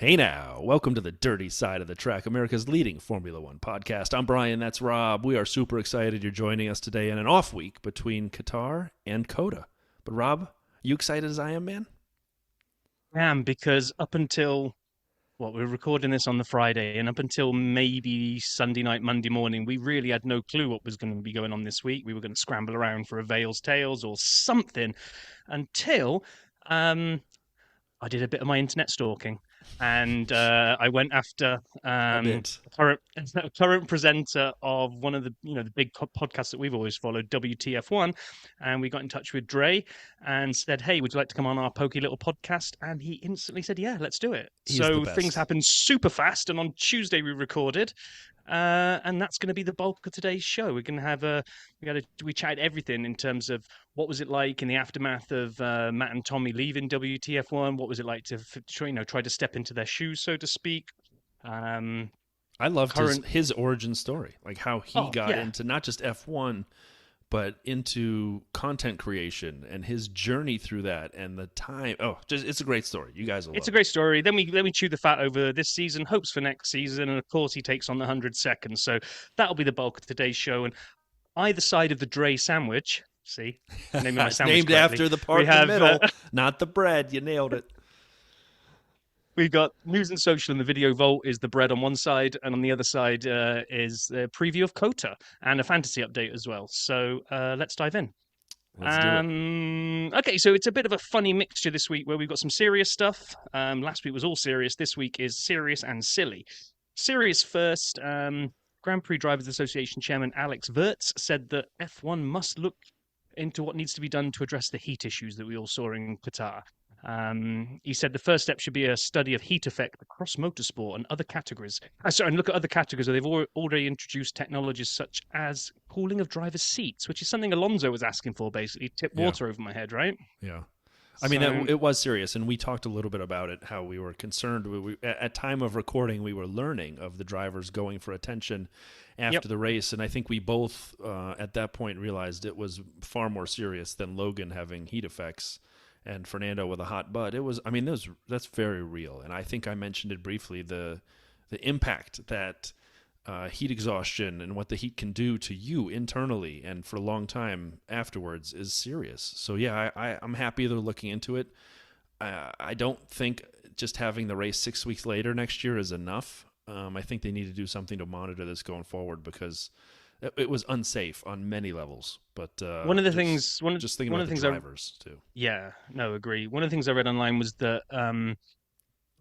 Hey now, welcome to the Dirty Side of the Track, America's leading Formula One podcast. I'm Brian, that's Rob. We are super excited you're joining us today in an off week between Qatar and COTA. But Rob, you excited as I am, man? I am because up until we're recording this on the Friday, and up until maybe Sunday night, Monday morning, we really had no clue what was going to be going on this week. We were going to scramble around for a Vale's Tales or something until I did a bit of my internet stalking, and I went after A bit. current presenter of one of the big podcasts that we've always followed, WTF1, and we got in touch with Dre and said, "Hey, would you like to come on our pokey little podcast?" And he instantly said, "Yeah, let's do it." He's the So things best. happened super fast, and on Tuesday we recorded. And that's going to be the bulk of today's show. We're going to have we chatted everything in terms of what was it like in the aftermath of Matt and Tommy leaving WTF1. What was it like to try to step into their shoes, so to speak. Um, I loved current. his origin story, like how he Oh got yeah, into not just F1, but into content creation and his journey through that and the time. Oh, just it's a great story. You guys will it's love a it. great story. Then we chew the fat over this season, hopes for next season, and of course he takes on the 100 seconds. So that'll be the bulk of today's show. And either side of the Dre sandwich. See, naming my It's sandwich named correctly. after the part We in the have middle, not the bread. You nailed it. we've got news and social, and the video vault is the bread on one side, and on the other side is the preview of COTA and a fantasy update as well. So let's dive in. Let's do it. Okay, so it's a bit of a funny mixture this week where we've got some serious stuff. Last week was all serious. This week is serious and silly. Serious first. Grand Prix Drivers Association Chairman Alex Wirtz said that F1 must look into what needs to be done to address the heat issues that we all saw in Qatar. He said the first step should be a study of heat effect across motorsport and other categories. And look at other categories where they've already introduced technologies such as cooling of drivers' seats, which is something Alonso was asking for, basically. Tip Yeah. water over my head, right? Yeah. I mean, it was serious, and we talked a little bit about it, how we were concerned. At time of recording, we were learning of the drivers going for attention after Yep. the race, and I think we both, at that point, realized it was far more serious than Logan having heat effects and Fernando with a hot butt. It was, I mean, that's very real, and I think I mentioned it briefly, the impact that heat exhaustion and what the heat can do to you internally and for a long time afterwards is serious. So yeah, I'm happy they're looking into it. I don't think just having the race 6 weeks later next year is enough. I think they need to do something to monitor this going forward because it was unsafe on many levels. But One of the just, things, just thinking one about of the the things drivers too. yeah, no, agree. One of the things I read online was that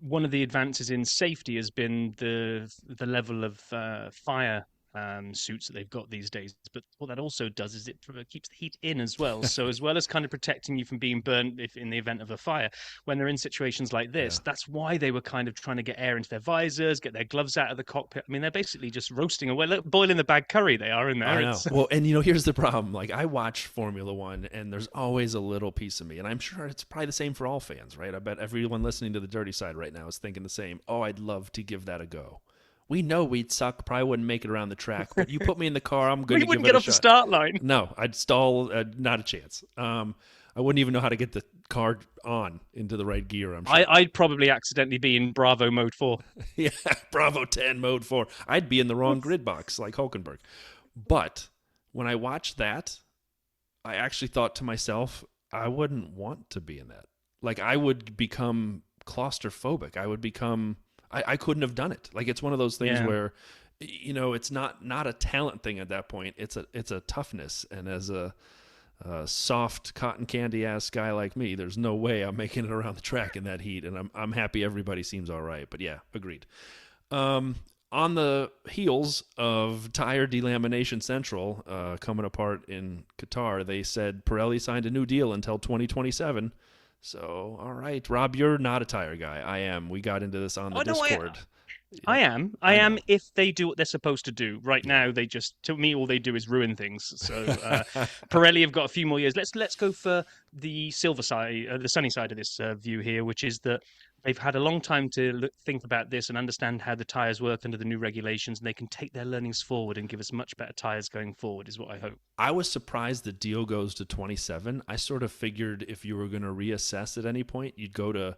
one of the advances in safety has been the level of fire suits that they've got these days. But what that also does is it keeps the heat in as well. So as well as kind of protecting you from being burnt if in the event of a fire, when they're in situations like Yeah. this, that's why they were kind of trying to get air into their visors, get their gloves out of the cockpit. I mean, they're basically just roasting away, look, boiling the bag curry. They are in there. I know. Well, and here's the problem. Like I watch Formula One, and there's always a little piece of me, and I'm sure it's probably the same for all fans, right? I bet everyone listening to the Dirty Side right now is thinking the same. Oh, I'd love to give that a go. We know we'd suck, probably wouldn't make it around the track, but you put me in the car, I'm going We to give wouldn't it get a off the shot. start line. No, I'd stall, not a chance. I wouldn't even know how to get the car on into the right gear. I'm sure. I'd probably accidentally be in Bravo mode 4. Yeah, Bravo 10 mode 4. I'd be in the wrong grid box like Hulkenberg. But when I watched that, I actually thought to myself, I wouldn't want to be in that. Like I would become claustrophobic. I couldn't have done it. Like it's one of those things Yeah. where it's not a talent thing at that point. It's a toughness, and as a soft cotton candy ass guy like me, there's no way I'm making it around the track in that heat, and I'm happy everybody seems all right. But yeah, agreed. On the heels of tire delamination central coming apart in Qatar, they said Pirelli signed a new deal until 2027. So, all right, Rob, you're not a tire guy. I am. We got into this on the Oh no, Discord. I am. I I am know. if they do what they're supposed to do. Right now, they just, to me, all they do is ruin things. So Pirelli have got a few more years. Let's go for the silver side, the sunny side of this view here, which is that they've had a long time to think about this and understand how the tyres work under the new regulations, and they can take their learnings forward and give us much better tyres going forward, is what I hope. I was surprised the deal goes to 27. I sort of figured if you were going to reassess at any point, you'd go to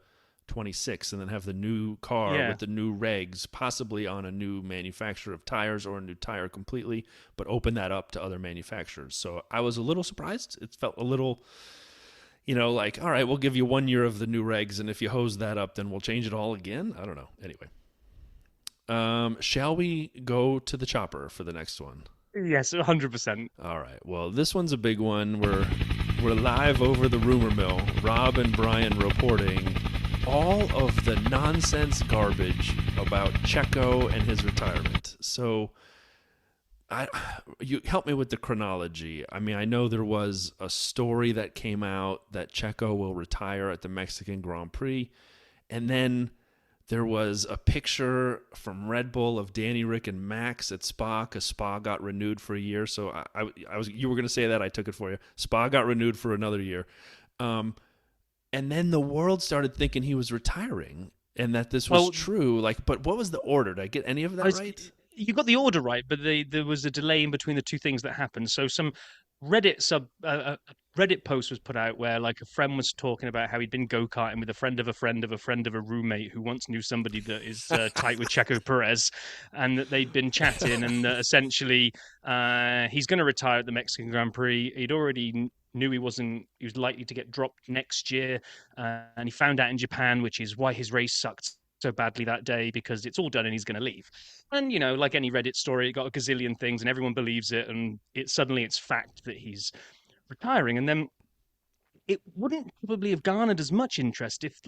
26 and then have the new car with the new regs, possibly on a new manufacturer of tires or a new tire completely, but open that up to other manufacturers. So I was a little surprised. It felt a little, like, all right, we'll give you 1 year of the new regs, and if you hose that up, then we'll change it all again. I don't know. Anyway. Shall we go to the chopper for the next one? Yes, 100%. All right. Well, this one's a big one. We're live over the rumor mill. Rob and Brian reporting all of the nonsense garbage about Checo and his retirement. So, you help me with the chronology. I mean, I know there was a story that came out that Checo will retire at the Mexican Grand Prix, and then there was a picture from Red Bull of Danny, Rick, and Max at Spa, because Spa got renewed for a year. So you were going to say that, I took it for you. Spa got renewed for another year. And then the world started thinking he was retiring and that this was true. But what was the order? Did I get any of that right? You got the order right, but there was a delay in between the two things that happened. So some Reddit post was put out where like a friend was talking about how he'd been go-karting with a friend of a friend of a friend of a roommate who once knew somebody that is tight with Checo Perez, and that they'd been chatting, and essentially he's going to retire at the Mexican Grand Prix. He'd already knew he was likely to get dropped next year, and he found out in Japan, which is why his race sucked so badly that day, because it's all done and he's going to leave. And like any Reddit story, it got a gazillion things and everyone believes it, and it's fact that he's retiring. And then it wouldn't probably have garnered as much interest if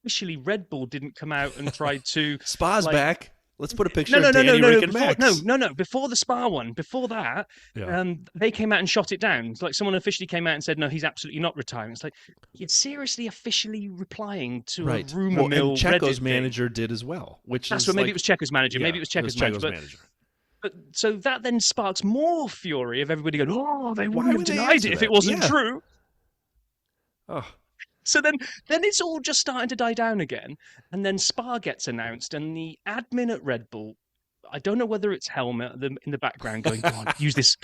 officially Red Bull didn't come out and try to Spa's back. Let's put a picture of Danny, Rick, and Max. No. Before the Spa one, before that, they came out and shot it down. It's like someone officially came out and said, no, he's absolutely not retiring. It's like, you're seriously officially replying to a rumor mill. And Checo's manager did as well. Maybe it was Checo's manager. Maybe it was Checo's manager. But so that then sparks more fury of everybody going, oh, they wouldn't have denied it if it wasn't true. Oh. So then it's all just starting to die down again. And then Spa gets announced, and the admin at Red Bull, I don't know whether it's Helmet in the background going, go on, use this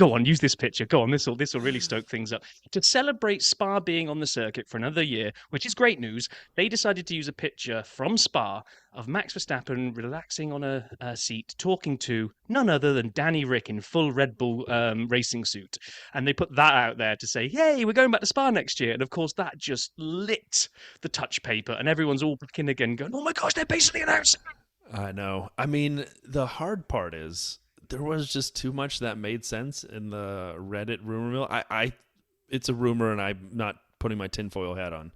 picture. Go on, this will really stoke things up. To celebrate Spa being on the circuit for another year, which is great news, they decided to use a picture from Spa of Max Verstappen relaxing on a seat, talking to none other than Danny Rick in full Red Bull racing suit. And they put that out there to say, hey, we're going back to Spa next year. And of course, that just lit the touch paper, and everyone's all back in again going, oh my gosh, they're basically announcing. I know. I mean, the hard part is there was just too much that made sense in the Reddit rumor mill. It's a rumor, and I'm not putting my tinfoil hat on.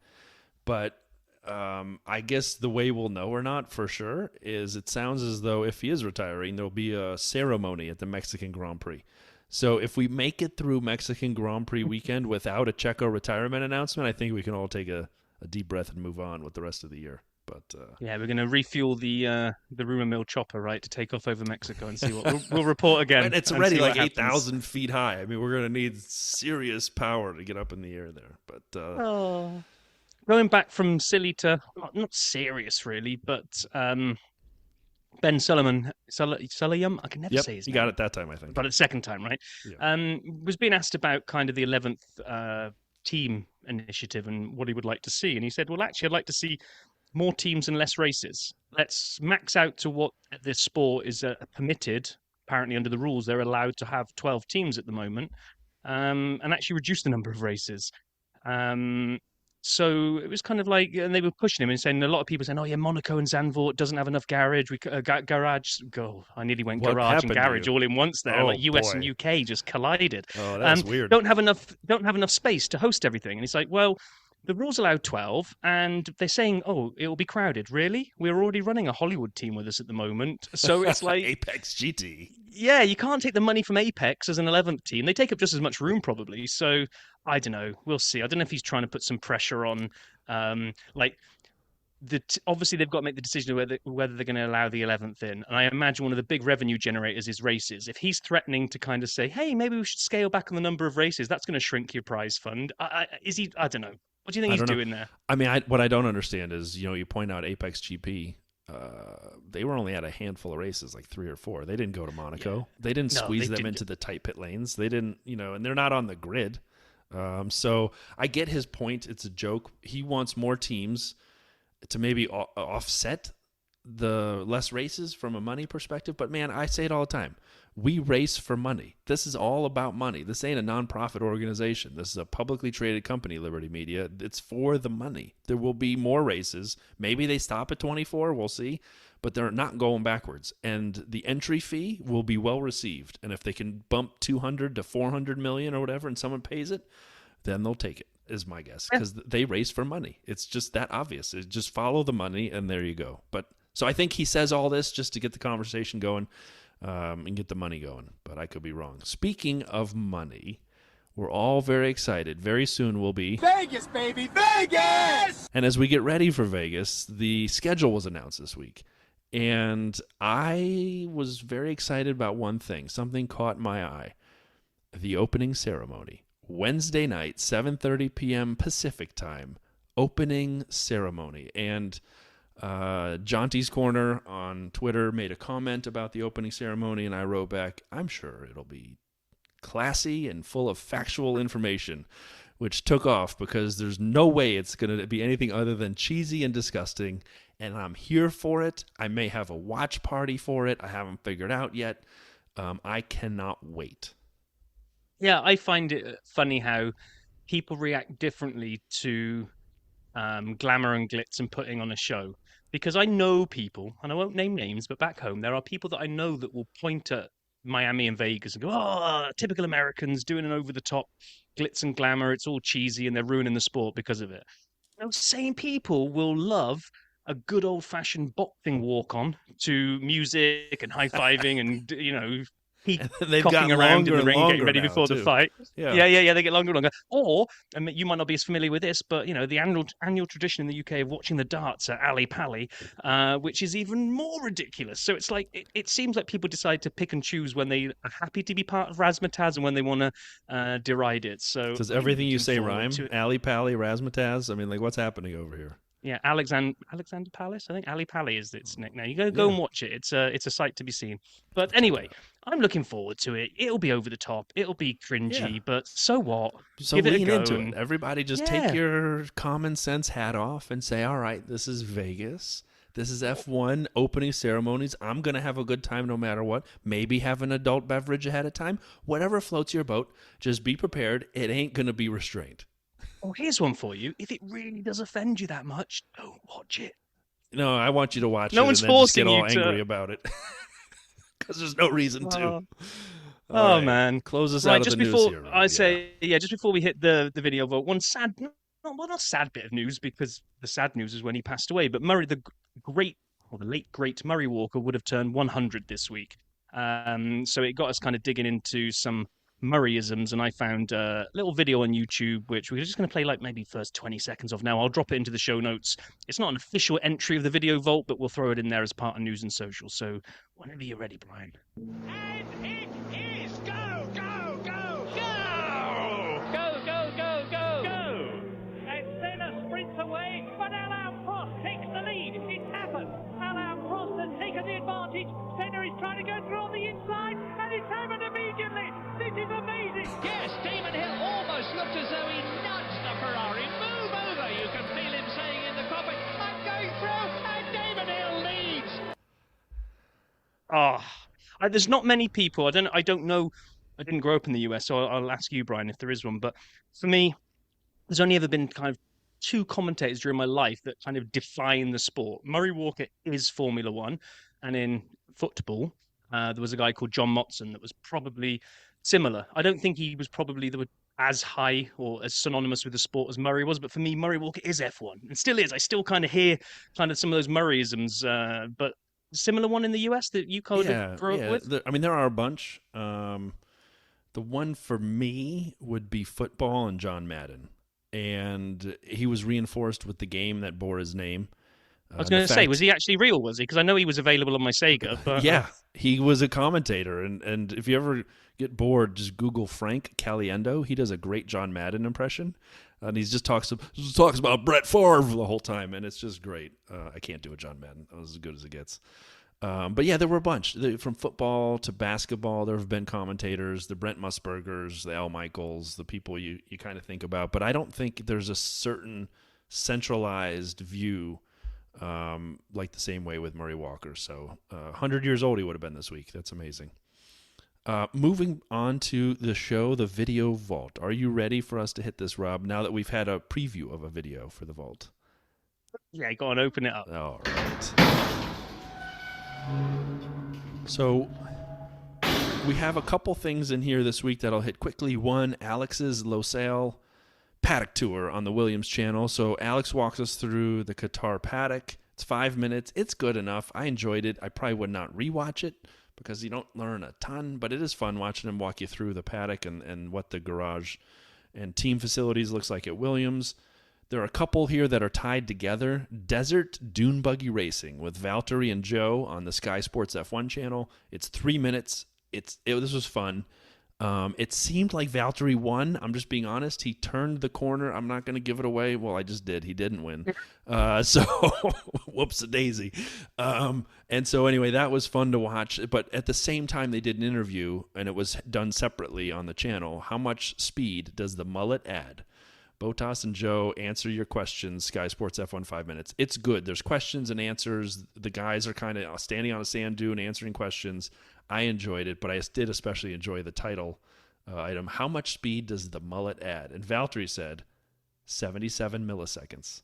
But I guess the way we'll know or not for sure is it sounds as though if he is retiring, there'll be a ceremony at the Mexican Grand Prix. So if we make it through Mexican Grand Prix weekend without a Checo retirement announcement, I think we can all take a deep breath and move on with the rest of the year. But we're going to refuel the rumor mill chopper, right, to take off over Mexico and see what we'll report again. And it's already like 8,000 feet high. I mean, we're going to need serious power to get up in the air there. But going back from silly to not serious, really, but Ben Sulayem, I can never say his name. You got it that time, I think. But the second time, right? Yeah. Was being asked about kind of the 11th team initiative and what he would like to see, and he said, "Well, actually, I'd like to see more teams and less races. Let's max out to what this sport is permitted. Apparently, under the rules, they're allowed to have 12 teams at the moment, and actually reduce the number of races." So it was kind of like, and they were pushing him and saying, a lot of people saying, "Oh yeah, Monaco and Zandvoort doesn't have enough garage. Garage. Go. I nearly went garage and garage all in once there. Like US and UK just collided. Oh, that's weird. Don't have enough space to host everything." And he's like, "Well, the rules allow 12, and they're saying, oh, it will be crowded. Really? We're already running a Hollywood team with us at the moment. So it's like Apex GT. Yeah, you can't take the money from Apex as an 11th team. They take up just as much room, probably. So I don't know. We'll see. I don't know if he's trying to put some pressure on, obviously they've got to make the decision whether they're going to allow the 11th in. And I imagine one of the big revenue generators is races. If he's threatening to kind of say, hey, maybe we should scale back on the number of races, that's going to shrink your prize fund. Is he? I don't know. What do you think he's doing there? I mean, what I don't understand is, you point out Apex GP. They were only at a handful of races, like 3 or 4. They didn't go to Monaco. Yeah. They didn't squeeze them into the tight pit lanes. They didn't, and they're not on the grid. So I get his point. It's a joke. He wants more teams. to maybe offset the less races from a money perspective. But man, I say it all the time. We race for money. This is all about money. This ain't a nonprofit organization. This is a publicly traded company, Liberty Media. It's for the money. There will be more races. Maybe they stop at 24. We'll see. But they're not going backwards. And the entry fee will be well received. And if they can bump 200 to 400 million or whatever and someone pays it, then they'll take it, is my guess. Because they race for money. It's just that obvious. It's just follow the money and there you go. But so I think he says all this just to get the conversation going. And get the money going, but I could be wrong. Speaking of money, we're all very excited. Very soon we'll be Vegas, baby, Vegas! And as we get ready for Vegas, the schedule was announced this week. And I was very excited about one thing. Something caught my eye. The opening ceremony. Wednesday night, 7:30 p.m. Pacific time. Opening ceremony. And Jonty's Corner on Twitter made a comment about the opening ceremony, and I wrote back, I'm sure it'll be classy and full of factual information, which took off because there's no way it's going to be anything other than cheesy and disgusting, and I'm here for it. I may have a watch party for it. I haven't figured out yet. I cannot wait. Yeah, I find it funny how people react differently to glamour and glitz and putting on a show. Because I know people, and I won't name names, but back home, there are people that I know that will point at Miami and Vegas and go, oh, typical Americans doing an over-the-top glitz and glamour. It's all cheesy and they're ruining the sport because of it. Those same people will love a good old-fashioned boxing walk-on to music and high-fiving and, cocking around in the ring, getting ready before the fight. Yeah. They get longer and longer. Or, you might not be as familiar with this, but the annual tradition in the UK of watching the darts at Ali Pali, which is even more ridiculous. So it's like it seems like people decide to pick and choose when they are happy to be part of Razzmatazz and when they want to deride it. So does everything you say rhyme? Ali Pali, Razzmatazz. I mean, like, what's happening over here? Yeah, Alexander Palace. I think Ali Pali is its nickname. You gotta go and watch it. It's a sight to be seen. But anyway, I'm looking forward to it. It'll be over the top. It'll be cringy. But so what? So lean into it. Everybody, just take your common sense hat off and say, "All right, this is Vegas. This is F1 opening ceremonies. I'm gonna have a good time no matter what. Maybe have an adult beverage ahead of time. Whatever floats your boat. Just be prepared. It ain't gonna be restrained." Oh, here's one for you. If it really does offend you that much, don't watch it. No, I want you to watch it. No one's forcing you. Get all angry about it because there's no reason to. Right. Man, close us out of the news here. Just before we hit the video vote, one sad, not sad bit of news because the sad news is when he passed away. But Murray, the late great Murray Walker would have turned 100 this week. So it got us kind of digging into some Murrayisms, and I found a little video on YouTube which we're just going to play like maybe first 20 seconds of now. I'll drop it into the show notes. It's not an official entry of the video vault, but we'll throw it in there as part of news and social. So whenever you're ready, Brian. And it is go, go, go, go! Go, go, go, go! Go! And Senna sprints away, but Alain Prost takes the lead. It's happened. Alain Prost has taken the advantage. Senna is trying to go through on the inside, and it's happened immediately. This is amazing. Yes, Damon Hill almost looked as though he nudged the Ferrari. Move over, you can feel him saying in the cockpit, I'm going through, and Damon Hill leads. There's not many people. I don't know. I didn't grow up in the US, so I'll ask you, Brian, if there is one. But for me, there's only ever been kind of two commentators during my life that kind of define the sport. Murray Walker is Formula One, and in football, there was a guy called John Motson that was probably similar. I don't think he was probably as high or as synonymous with the sport as Murray was, but for me, Murray Walker is F1 and still is. I still kind of hear kind of some of those Murrayisms, but similar one in the US that you grew up with? There are a bunch. The one for me would be football and John Madden. And he was reinforced with the game that bore his name. I was going to say, was he actually real, was he? Because I know he was available on my Sega. But yeah, he was a commentator. And if you ever get bored, just Google Frank Caliendo. He does a great John Madden impression. And he just talks about Brett Favre the whole time. And it's just great. I can't do a John Madden. That was as good as it gets. But yeah, there were a bunch. From football to basketball, there have been commentators, the Brent Musburgers, the Al Michaels, the people you kind of think about. But I don't think there's a certain centralized view like the same way with Murray Walker. So 100 years old he would have been this week. That's amazing. Moving on to the show, the Video Vault. Are you ready for us to hit this, Rob, now that we've had a preview of a video for the Vault? Yeah, go on, open it up. All right. So we have a couple things in here this week that I'll hit quickly. One, Alex's Losail paddock tour on the Williams channel. So Alex walks us through the Qatar paddock. It's 5 minutes. It's good enough. I enjoyed it. I probably would not rewatch it because you don't learn a ton, but it is fun watching him walk you through the paddock and what the garage and team facilities looks like at Williams. There are a couple here that are tied together. Desert Dune Buggy Racing with Valtteri and Joe on the Sky Sports F1 channel. It's 3 minutes. This was fun. It seemed like Valtteri won. I'm just being honest. He turned the corner. I'm not going to give it away. Well, I just did. He didn't win. So whoops-a-daisy. And so anyway, that was fun to watch. But at the same time, they did an interview, and it was done separately on the channel. How much speed does the mullet add? Bottas and Joe answer your questions. Sky Sports F1 5 minutes. It's good. There's questions and answers. The guys are kind of standing on a sand dune answering questions. I enjoyed it, but I did especially enjoy the title item. How much speed does the mullet add? And Valtteri said 77 milliseconds.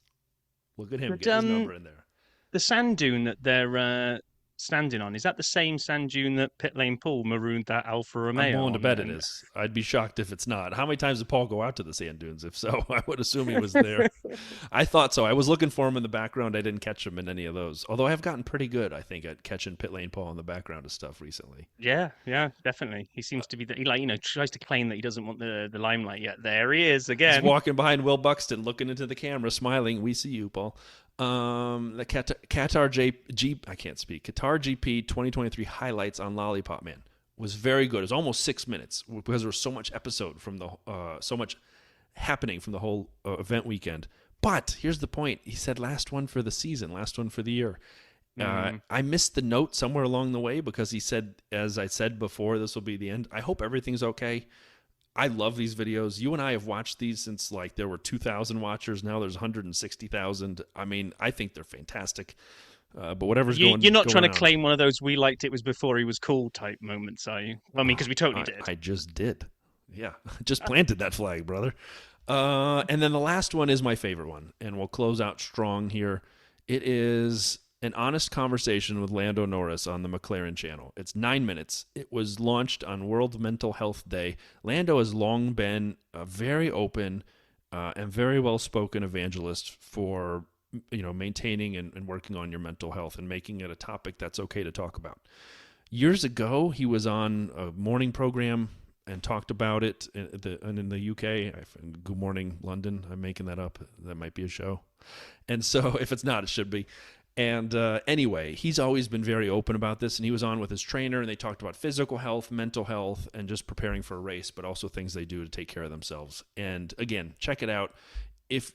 Look at him get his number in there. The sand dune that they're standing on, is that the same sand dune that Pit Lane Paul marooned that Alfa Romeo? I'm willing to bet it is. I'd be shocked if it's not. How many times did Paul go out to the sand dunes? If so, I would assume he was there. I thought so. I was looking for him in the background. I didn't catch him in any of those. Although I've gotten pretty good, I think, at catching Pit Lane Paul in the background of stuff recently. Yeah, definitely. He seems to be tries to claim that he doesn't want the limelight yet. There he is again. He's walking behind Will Buxton, looking into the camera, smiling. We see you, Paul. The Qatar GP 2023 highlights on Lollipop Man was very good. It was almost 6 minutes because there was so much episode from so much happening from the whole event weekend. But here's the point: he said last one for the season, last one for the year. I missed the note somewhere along the way because he said, as I said before, this will be the end. I hope everything's okay. I love these videos. You and I have watched these since like there were 2,000 watchers. Now there's 160,000. I mean, I think they're fantastic. But whatever's going on. You're not trying to claim one of those "we liked it was before he was cool" type moments, are you? I mean, because we totally did. I just did. Yeah, just planted that flag, brother. And then the last one is my favorite one, and we'll close out strong here. It is an honest conversation with Lando Norris on the McLaren channel. It's 9 minutes. It was launched on World Mental Health Day. Lando has long been a very open and very well-spoken evangelist for maintaining and working on your mental health and making it a topic that's okay to talk about. Years ago, he was on a morning program and talked about it in the UK. Good Morning London. I'm making that up. That might be a show. And so if it's not, it should be. And anyway, he's always been very open about this, and he was on with his trainer, and they talked about physical health, mental health, and just preparing for a race, but also things they do to take care of themselves. And again, check it out. If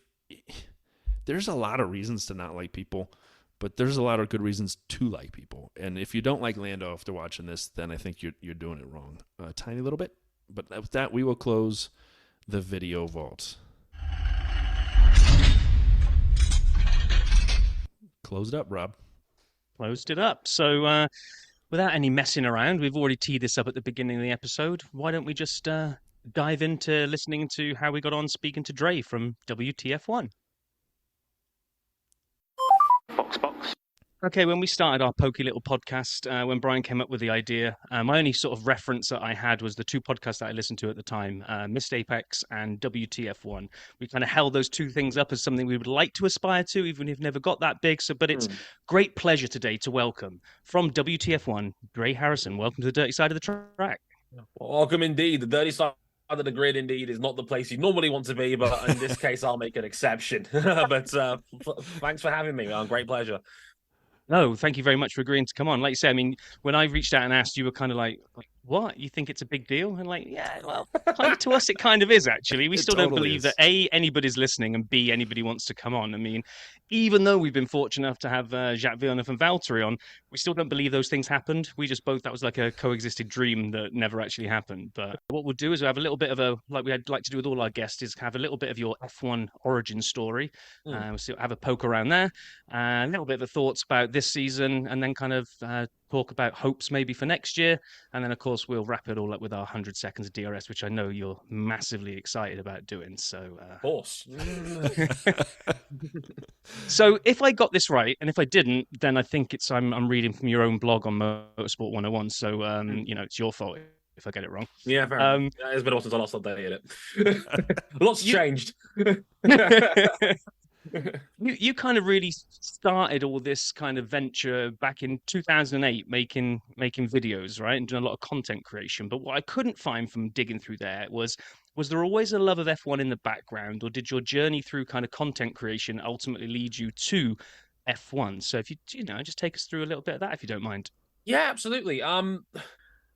there's a lot of reasons to not like people, but there's a lot of good reasons to like people. And if you don't like Lando after watching this, then I think you're doing it wrong a tiny little bit. But with that, we will close the Video Vault. Closed up, Rob. Closed it up. So without any messing around, we've already teed this up at the beginning of the episode. Why don't we just dive into listening to how we got on speaking to Dre from WTF1? Box. Okay, when we started our pokey little podcast, when Brian came up with the idea, my only sort of reference that I had was the two podcasts that I listened to at the time, Missed Apex and WTF1. We kind of held those two things up as something we would like to aspire to, even if we've never got that big. But it's great pleasure today to welcome from WTF1, Dre Harrison. Welcome to the dirty side of the track. Welcome indeed. The dirty side of the grid indeed is not the place you normally want to be, but in this case, I'll make an exception. But thanks for having me, man. Great pleasure. No, thank you very much for agreeing to come on. Like you say, I mean, when I reached out and asked, you were kind of like, what? You think it's a big deal? And like, yeah, well, kind of, to us, it kind of is, actually. We It still don't totally believe is. that A, anybody's listening, and B, anybody wants to come on. I mean, even though we've been fortunate enough to have Jacques Villeneuve and Valtteri on, we still don't believe those things happened. We just both, that was like a coexisted dream that never actually happened. But what we'll do is we'll have a little bit of a, like we'd like to do with all our guests, is have a little bit of your F1 origin story. So have a poke around there, a little bit of the thoughts about this season, and then kind of talk about hopes maybe for next year. And then, of course, we'll wrap it all up with our 100 seconds of DRS, which I know you're massively excited about doing. So, Of course. so if I got this right, and if I didn't, then I think it's I'm reading from your own blog on Motorsport 101. So, it's your fault if I get it wrong. Yeah, fair enough. It's been awesome since I last updated it. Lots changed. You kind of really started all this kind of venture back in 2008, making videos, right, and doing a lot of content creation. But what I couldn't find from digging through there was there always a love of F1 in the background, or did your journey through kind of content creation ultimately lead you to F1? So if you just take us through a little bit of that, if you don't mind. Yeah, absolutely.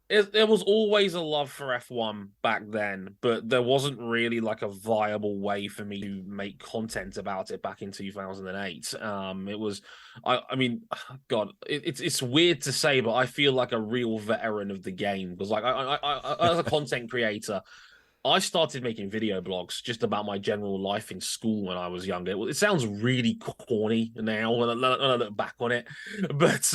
There was always a love for F1 back then, but there wasn't really like a viable way for me to make content about it back in 2008. It was, I mean, God, it's weird to say, but I feel like a real veteran of the game because, like, I as a content creator, I started making video blogs just about my general life in school when I was younger. It sounds really corny now when I look back on it, but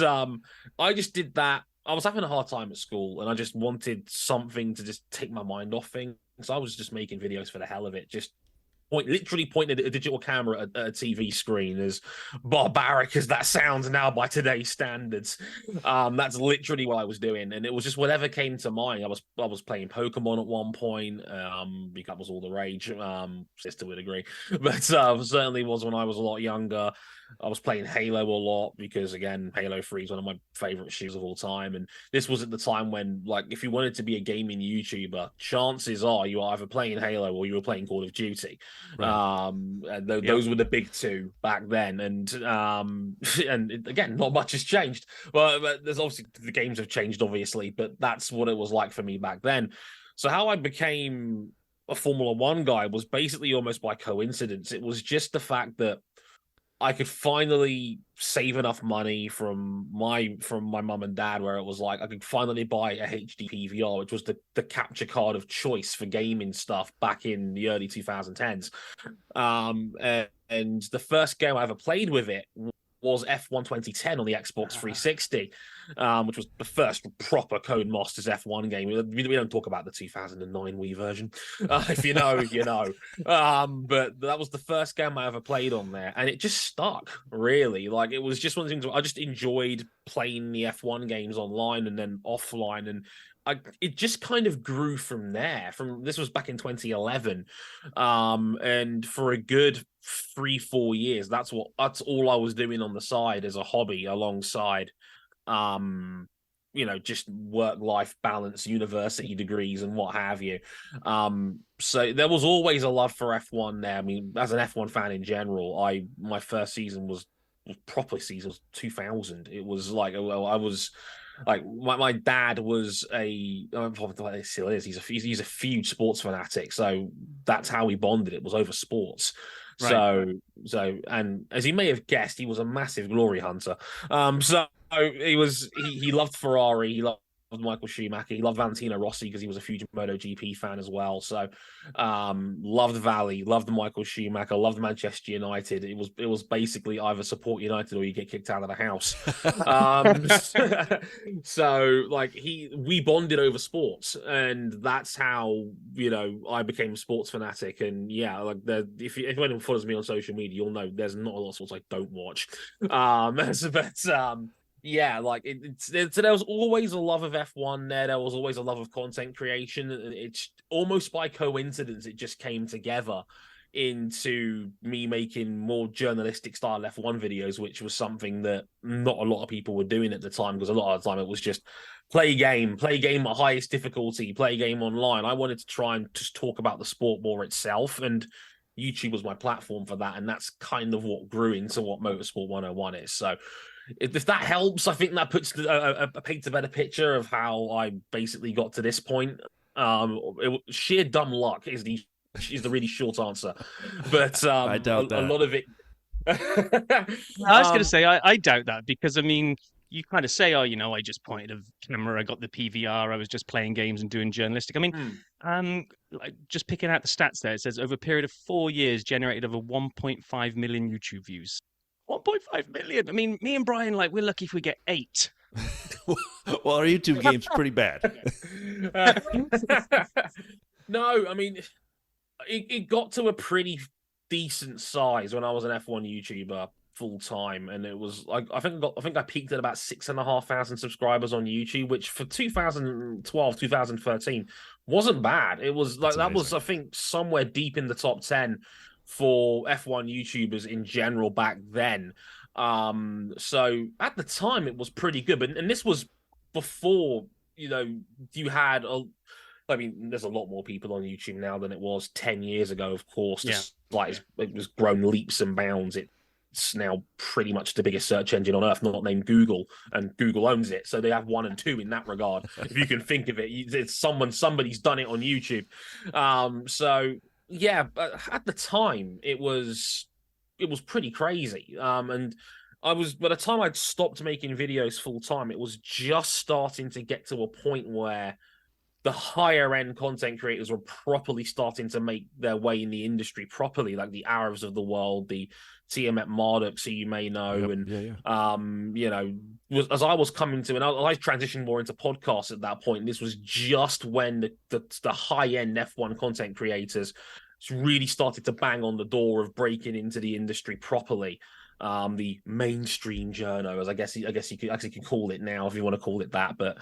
I just did that. I was having a hard time at school and I just wanted something to just take my mind off things. So I was just making videos for the hell of it, just literally pointed a digital camera at a TV screen, as barbaric as that sounds now by today's standards. That's literally what I was doing, and it was just whatever came to mind. I was playing Pokemon at one point, because that was all the rage. Sister would agree, but certainly was when I was a lot younger. I was playing Halo a lot because, again, Halo 3 is one of my favorite shooters of all time. And this was at the time when, like, if you wanted to be a gaming YouTuber, chances are you were either playing Halo or you were playing Call of Duty. Right. And those were the big two back then. And again, not much has changed. But there's obviously, the games have changed, obviously, but that's what it was like for me back then. So how I became a Formula One guy was basically almost by coincidence. It was just the fact that I could finally save enough money from my mum and dad, where it was like I could finally buy a HD PVR, which was the capture card of choice for gaming stuff back in the early 2010s. And the first game I ever played with it was F1 2010 on the Xbox 360, which was the first proper Codemasters F1 game. We don't talk about the 2009 Wii version. If you know, you know. But that was the first game I ever played on there, and it just stuck, really. Like, it was just one of the things I just enjoyed playing the F1 games online and then offline, and it just kind of grew from there. This was back in 2011, and for a good 3-4 years, that's all I was doing on the side as a hobby, alongside, just work-life balance, university degrees, and what have you. So there was always a love for F1 there. I mean, as an F1 fan in general, my first season was 2000. It was like, I was. Like, my dad was still is. He's a huge sports fanatic, so that's how we bonded. It was over sports. Right. So, and as you may have guessed, he was a massive glory hunter. So he loved Ferrari. He loved Michael Schumacher. He loved Valentino Rossi because he was a huge MotoGP fan as well. So, loved Valley, loved Michael Schumacher, loved Manchester United. It was basically either support United or you get kicked out of the house. So, like, we bonded over sports, and that's how I became a sports fanatic. And yeah, like, if anyone follows me on social media, you'll know there's not a lot of sports I don't watch. Yeah, like, there was always a love of F1 there. There was always a love of content creation. It's almost by coincidence it just came together into me making more journalistic style F1 videos, which was something that not a lot of people were doing at the time, because a lot of the time it was just play game at highest difficulty, play game online. I wanted to try and just talk about the sport more itself, and YouTube was my platform for that, and that's kind of what grew into what Motorsport 101 is. So if that helps, I think that puts paints a better picture of how I basically got to this point. Sheer dumb luck is the really short answer, but I doubt that. a lot of it. I was going to say, I doubt that, because I mean, you kind of say, oh, you know, I just pointed a camera, I got the PVR, I was just playing games and doing journalistic. I mean, like just picking out the stats there, it says over a period of 4 years, generated over 1.5 million YouTube views. 1.5 million. I mean, me and Brian, like, we're lucky if we get 8. Well, our YouTube game's pretty bad. No, I mean, it got to a pretty decent size when I was an F1 YouTuber full time, and it was like I think I peaked at about 6,500 subscribers on YouTube, which for 2012, 2013 wasn't bad. It was like that was, I think, somewhere deep in the top 10 for F1 YouTubers in general back then. So at the time it was pretty good, and this was before, you know, you had I mean, there's a lot more people on YouTube now than it was 10 years ago, of course. It was grown leaps and bounds. It's now pretty much the biggest search engine on earth, not named Google, and Google owns it. So they have 1 and 2 in that regard. If you can think of it, it's somebody's done it on YouTube. So yeah, but at the time it was pretty crazy. And by the time I'd stopped making videos full time, it was just starting to get to a point where the higher end content creators were properly starting to make their way in the industry properly, like the Arabs of the world, the TM Marduk, who you may know. You know, as I was coming to, and I transitioned more into podcasts at that point. This was just when the high end F1 content creators really started to bang on the door of breaking into the industry properly. The mainstream journo, as I guess you could call it now, if you want to call it that. But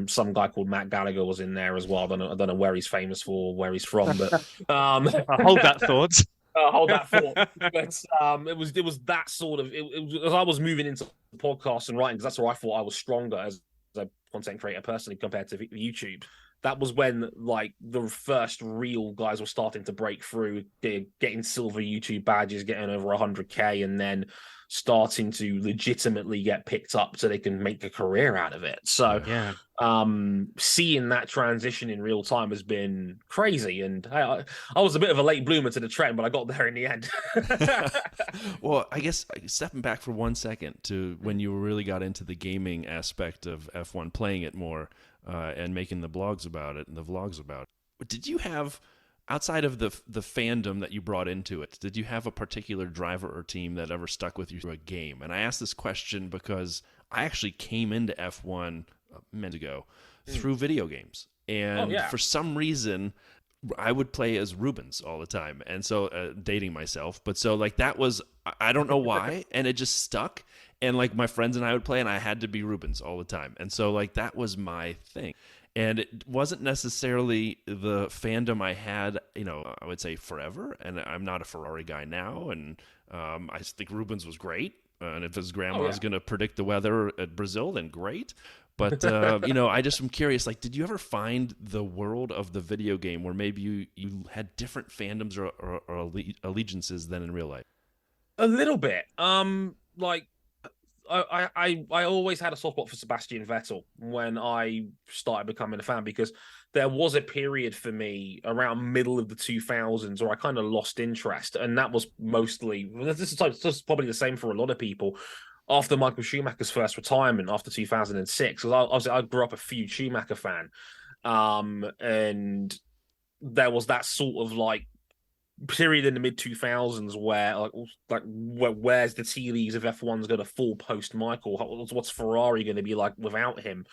some guy called Matt Gallagher was in there as well. I don't know where he's famous for, where he's from, but I'll hold that thought. Hold that thought. But it was that sort of. It was, as I was moving into podcasts and writing, because that's where I thought I was stronger as a content creator personally compared to YouTube. That was when, like, the first real guys were starting to break through, getting silver YouTube badges, getting over 100K, and then starting to legitimately get picked up so they can make a career out of it. So, yeah, seeing that transition in real time has been crazy. And I was a bit of a late bloomer to the trend, but I got there in the end. Well, I guess stepping back for 1 second to when you really got into the gaming aspect of F1, playing it more, and making the blogs about it and the vlogs about it. Did you have, outside of the fandom that you brought into it, did you have a particular driver or team that ever stuck with you through a game? And I ask this question because I actually came into F1 minutes ago through video games. And for some reason, I would play as Rubens all the time. And so, dating myself. But so, like, that was, I don't know why, and it just stuck. And, like, my friends and I would play, and I had to be Rubens all the time. And so, like, that was my thing. And it wasn't necessarily the fandom I had, you know, I would say forever. And I'm not a Ferrari guy now. And I think Rubens was great. And if his grandma was going to predict the weather at Brazil, then great. But, you know, I just am curious, like, did you ever find the world of the video game where maybe you had different fandoms or allegiances than in real life? A little bit. Like, I always had a soft spot for Sebastian Vettel when I started becoming a fan, because there was a period for me around middle of the 2000s where I kind of lost interest, and that was mostly, this is probably the same for a lot of people, after Michael Schumacher's first retirement after 2006. Because I grew up a huge Schumacher fan, and there was that sort of like period in the mid 2000s where where's the tea leaves if F1's going to fall post Michael? What's Ferrari going to be like without him?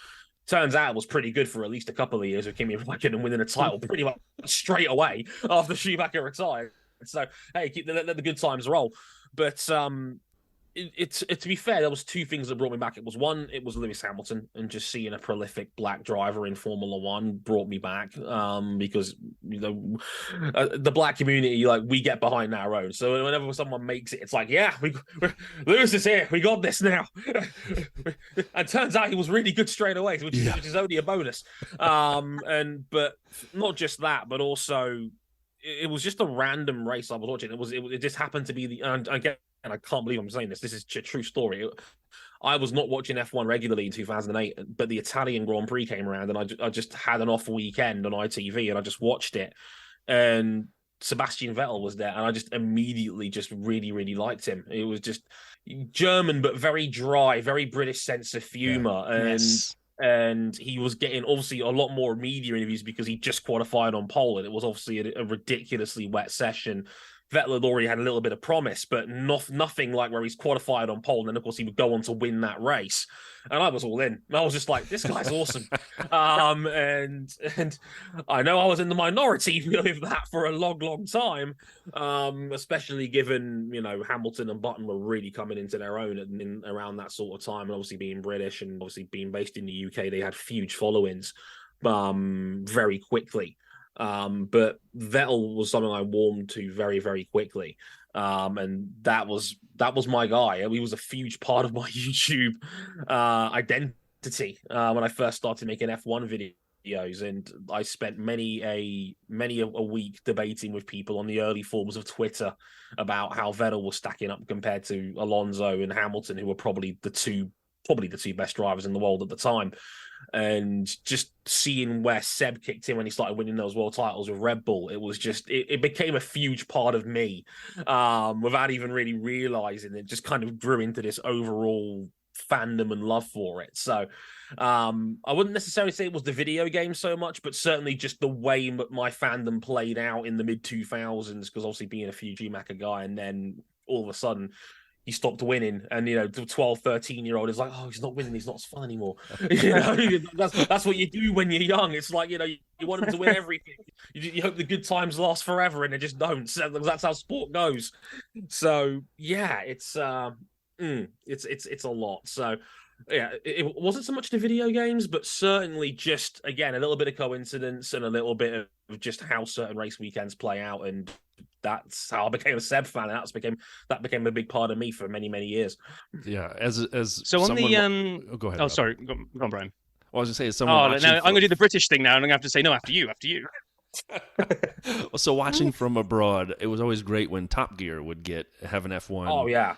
Turns out it was pretty good for at least a couple of years with Kimi Räikkönen and winning a title pretty much straight away after Schumacher retired. So hey, let the good times roll. But to be fair, there was two things that brought me back. It was Lewis Hamilton, and just seeing a prolific black driver in Formula One brought me back, because, you know, the black community, like, we get behind our own. So whenever someone makes it, it's like, yeah, Lewis is here, we got this now. And turns out he was really good straight away, which is only a bonus. But not just that, but also it was just a random race I was watching. It just happened to be and I can't believe I'm saying this. This is a true story. I was not watching F1 regularly in 2008, but the Italian Grand Prix came around, and I just had an off weekend on ITV, and I just watched it, and Sebastian Vettel was there, and I just immediately just really, really liked him. It was just German, but very dry, very British sense of humor, and he was getting obviously a lot more media interviews because he just qualified on pole, and it was obviously a ridiculously wet session. Vettel had already had a little bit of promise, but nothing like where he's qualified on pole, and then of course he would go on to win that race. And I was all in. I was just like, this guy's awesome. And I know I was in the minority with that for a long, long time, especially given, you know, Hamilton and Button were really coming into their own around that sort of time. And obviously being British and obviously being based in the UK, they had huge followings very quickly. But Vettel was something I warmed to very, very quickly. And that was my guy. He was a huge part of my YouTube identity when I first started making F1 videos, and I spent many a week debating with people on the early forms of Twitter about how Vettel was stacking up compared to Alonso and Hamilton, who were probably the two best drivers in the world at the time. And just seeing where Seb kicked in when he started winning those world titles with Red Bull, it was just it became a huge part of me without even really realizing it. Just kind of grew into this overall fandom and love for it. So I wouldn't necessarily say it was the video game so much, but certainly just the way my fandom played out in the mid 2000s, because obviously being a huge Schumacher guy, and then all of a sudden he stopped winning, and you know, the 12, 13-year-old is like, oh, he's not winning, he's not as fun anymore. You know, that's what you do when you're young. It's like, you know, you want him to win everything. You hope the good times last forever, and they just don't. So that's how sport goes. So yeah, it's a lot. So yeah, it wasn't so much the video games, but certainly just, again, a little bit of coincidence and a little bit of just how certain race weekends play out, and that's how I became a Seb fan. And that became a big part of me for many, many years. Yeah, as so on someone... go ahead. Oh, Rob. sorry, go on, Brian. Well, I was gonna say, as someone I'm going to do the British thing now, and I'm going to have to say no after you. So watching from abroad, it was always great when Top Gear would have an F1. Oh yeah.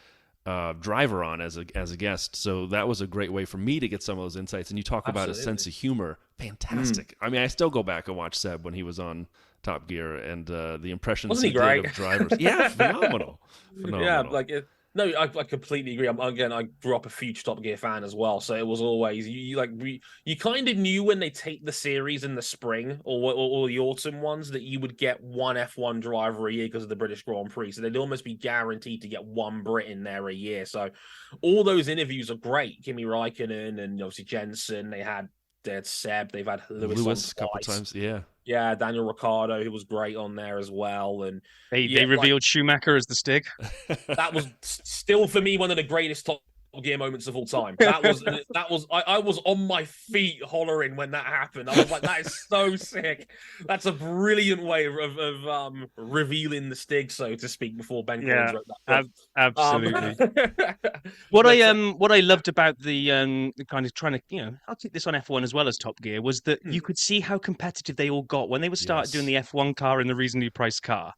Driver on as a guest, so that was a great way for me to get some of those insights. And you talk about a sense of humor, fantastic. I mean, I still go back and watch Seb when he was on Top Gear, and the impressions Wasn't he did great? of drivers. Yeah, phenomenal. Yeah, no, I completely agree. I grew up a huge Top Gear fan as well, so it was always you kind of knew when they take the series in the spring or the autumn ones that you would get one F1 driver a year because of the British Grand Prix, so they'd almost be guaranteed to get one Brit in there a year. So all those interviews are great. Kimi Räikkönen and obviously Jensen. They had Seb. They've had Lewis a couple times. Yeah, Daniel Ricciardo, who was great on there as well, and they revealed Schumacher as the Stig. That was still for me one of the greatest Top Gear moments of all time. That was I was on my feet hollering when that happened. I was like, that is so sick. That's a brilliant way of revealing the Stig, so to speak, before Ben Collins wrote that book. Absolutely. What I loved about the kind of trying to, you know, I'll keep this on F1 as well as Top Gear, was that you could see how competitive they all got when they would start doing the F1 car and the reasonably priced car.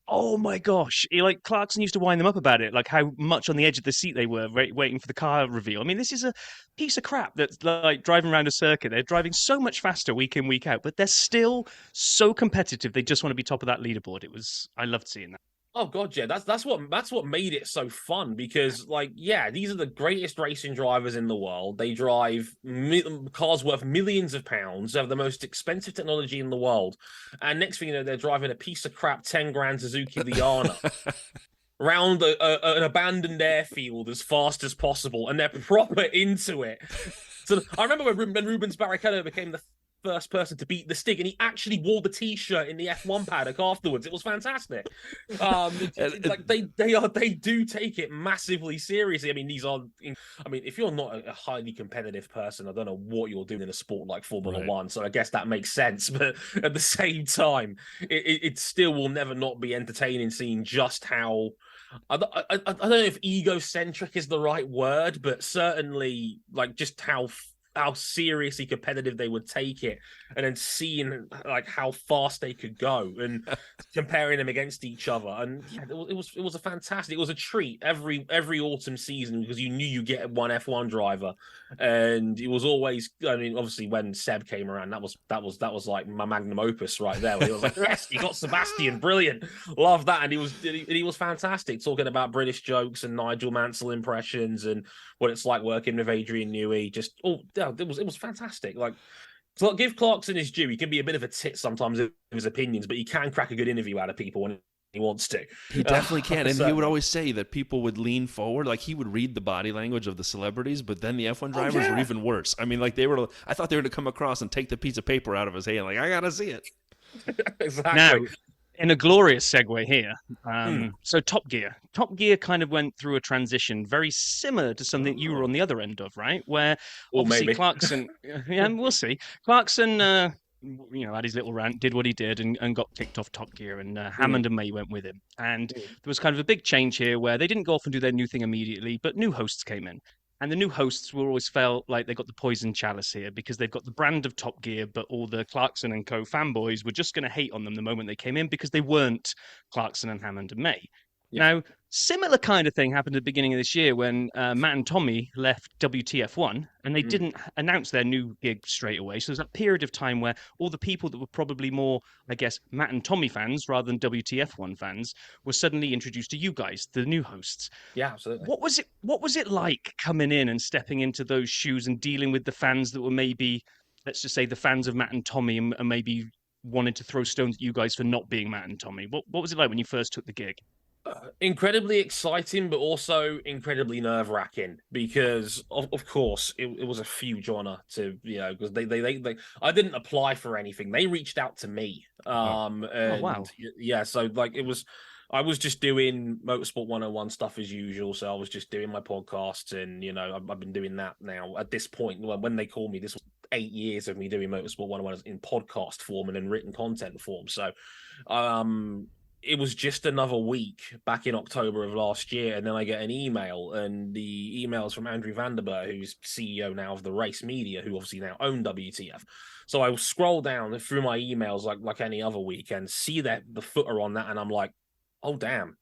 Oh my gosh! Like Clarkson used to wind them up about it, like how much on the edge of the seat they were waiting for the car reveal. I mean, this is a piece of crap that's like driving around a circuit. They're driving so much faster week in, week out, but they're still so competitive. They just want to be top of that leaderboard. I loved seeing that. Oh god, yeah, that's what made it so fun, because these are the greatest racing drivers in the world. They drive cars worth millions of pounds. They have the most expensive technology in the world, and next thing you know, they're driving a piece of crap 10 grand Suzuki Liana around an abandoned airfield as fast as possible, and they're proper into it. So I remember when Rubens Barrichello became the first person to beat the Stig, and he actually wore the T-shirt in the F1 paddock afterwards. It was fantastic. They do take it massively seriously. I mean, if you're not a highly competitive person, I don't know what you're doing in a sport like Formula One. So I guess that makes sense. But at the same time, it still will never not be entertaining seeing just how. I don't know if egocentric is the right word, but certainly just how how seriously competitive they would take it, and then seeing like how fast they could go and comparing them against each other. And yeah, it was a fantastic. It was a treat every autumn season because you knew you get one F1 driver, and it was always. I mean, obviously when Seb came around, that was like my magnum opus right there. He was like, yes, you got Sebastian, brilliant, love that, and he was fantastic talking about British jokes and Nigel Mansell impressions and what it's like working with Adrian Newey. Just it was fantastic. Like, so give Clarkson his due. He can be a bit of a tit sometimes with his opinions, but he can crack a good interview out of people when he wants to. He definitely can. And he would always say that people would lean forward. Like, he would read the body language of the celebrities, but then the F1 drivers were even worse. I mean, like, I thought they were going to come across and take the piece of paper out of his hand. Like, I got to see it. Exactly. Now, in a glorious segue here, so Top Gear kind of went through a transition very similar to something you were on the other end of, right? Where obviously Clarkson, yeah, we'll see. Clarkson, had his little rant, did what he did, and got kicked off Top Gear, and Hammond and May went with him. And there was kind of a big change here where they didn't go off and do their new thing immediately, but new hosts came in. And the new hosts were always felt like they got the poison chalice here because they've got the brand of Top Gear, but all the Clarkson and co fanboys were just going to hate on them the moment they came in because they weren't Clarkson and Hammond and May. Yeah. Now, similar kind of thing happened at the beginning of this year when Matt and Tommy left WTF1 and they didn't announce their new gig straight away. So there's that period of time where all the people that were probably more, I guess, Matt and Tommy fans rather than WTF1 fans were suddenly introduced to you guys, the new hosts. Yeah, absolutely. What was it like coming in and stepping into those shoes and dealing with the fans that were maybe, let's just say, the fans of Matt and Tommy and maybe wanted to throw stones at you guys for not being Matt and Tommy? What was it like when you first took the gig? Incredibly exciting, but also incredibly nerve-wracking because, of course, it was a huge honor to, because they I didn't apply for anything. They reached out to me. Wow. Yeah, so like I was just doing Motorsport 101 stuff as usual. So I was just doing my podcasts and, I've been doing that now at this point. When they called me, this was 8 years of me doing Motorsport 101 in podcast form and in written content form. So, it was just another week back in October of last year, and then I get an email, and the email's from Andrew Vanderberg, who's CEO now of the Race Media, who obviously now own WTF. So I will scroll down through my emails like any other week and see that the footer on that, and I'm like, oh damn!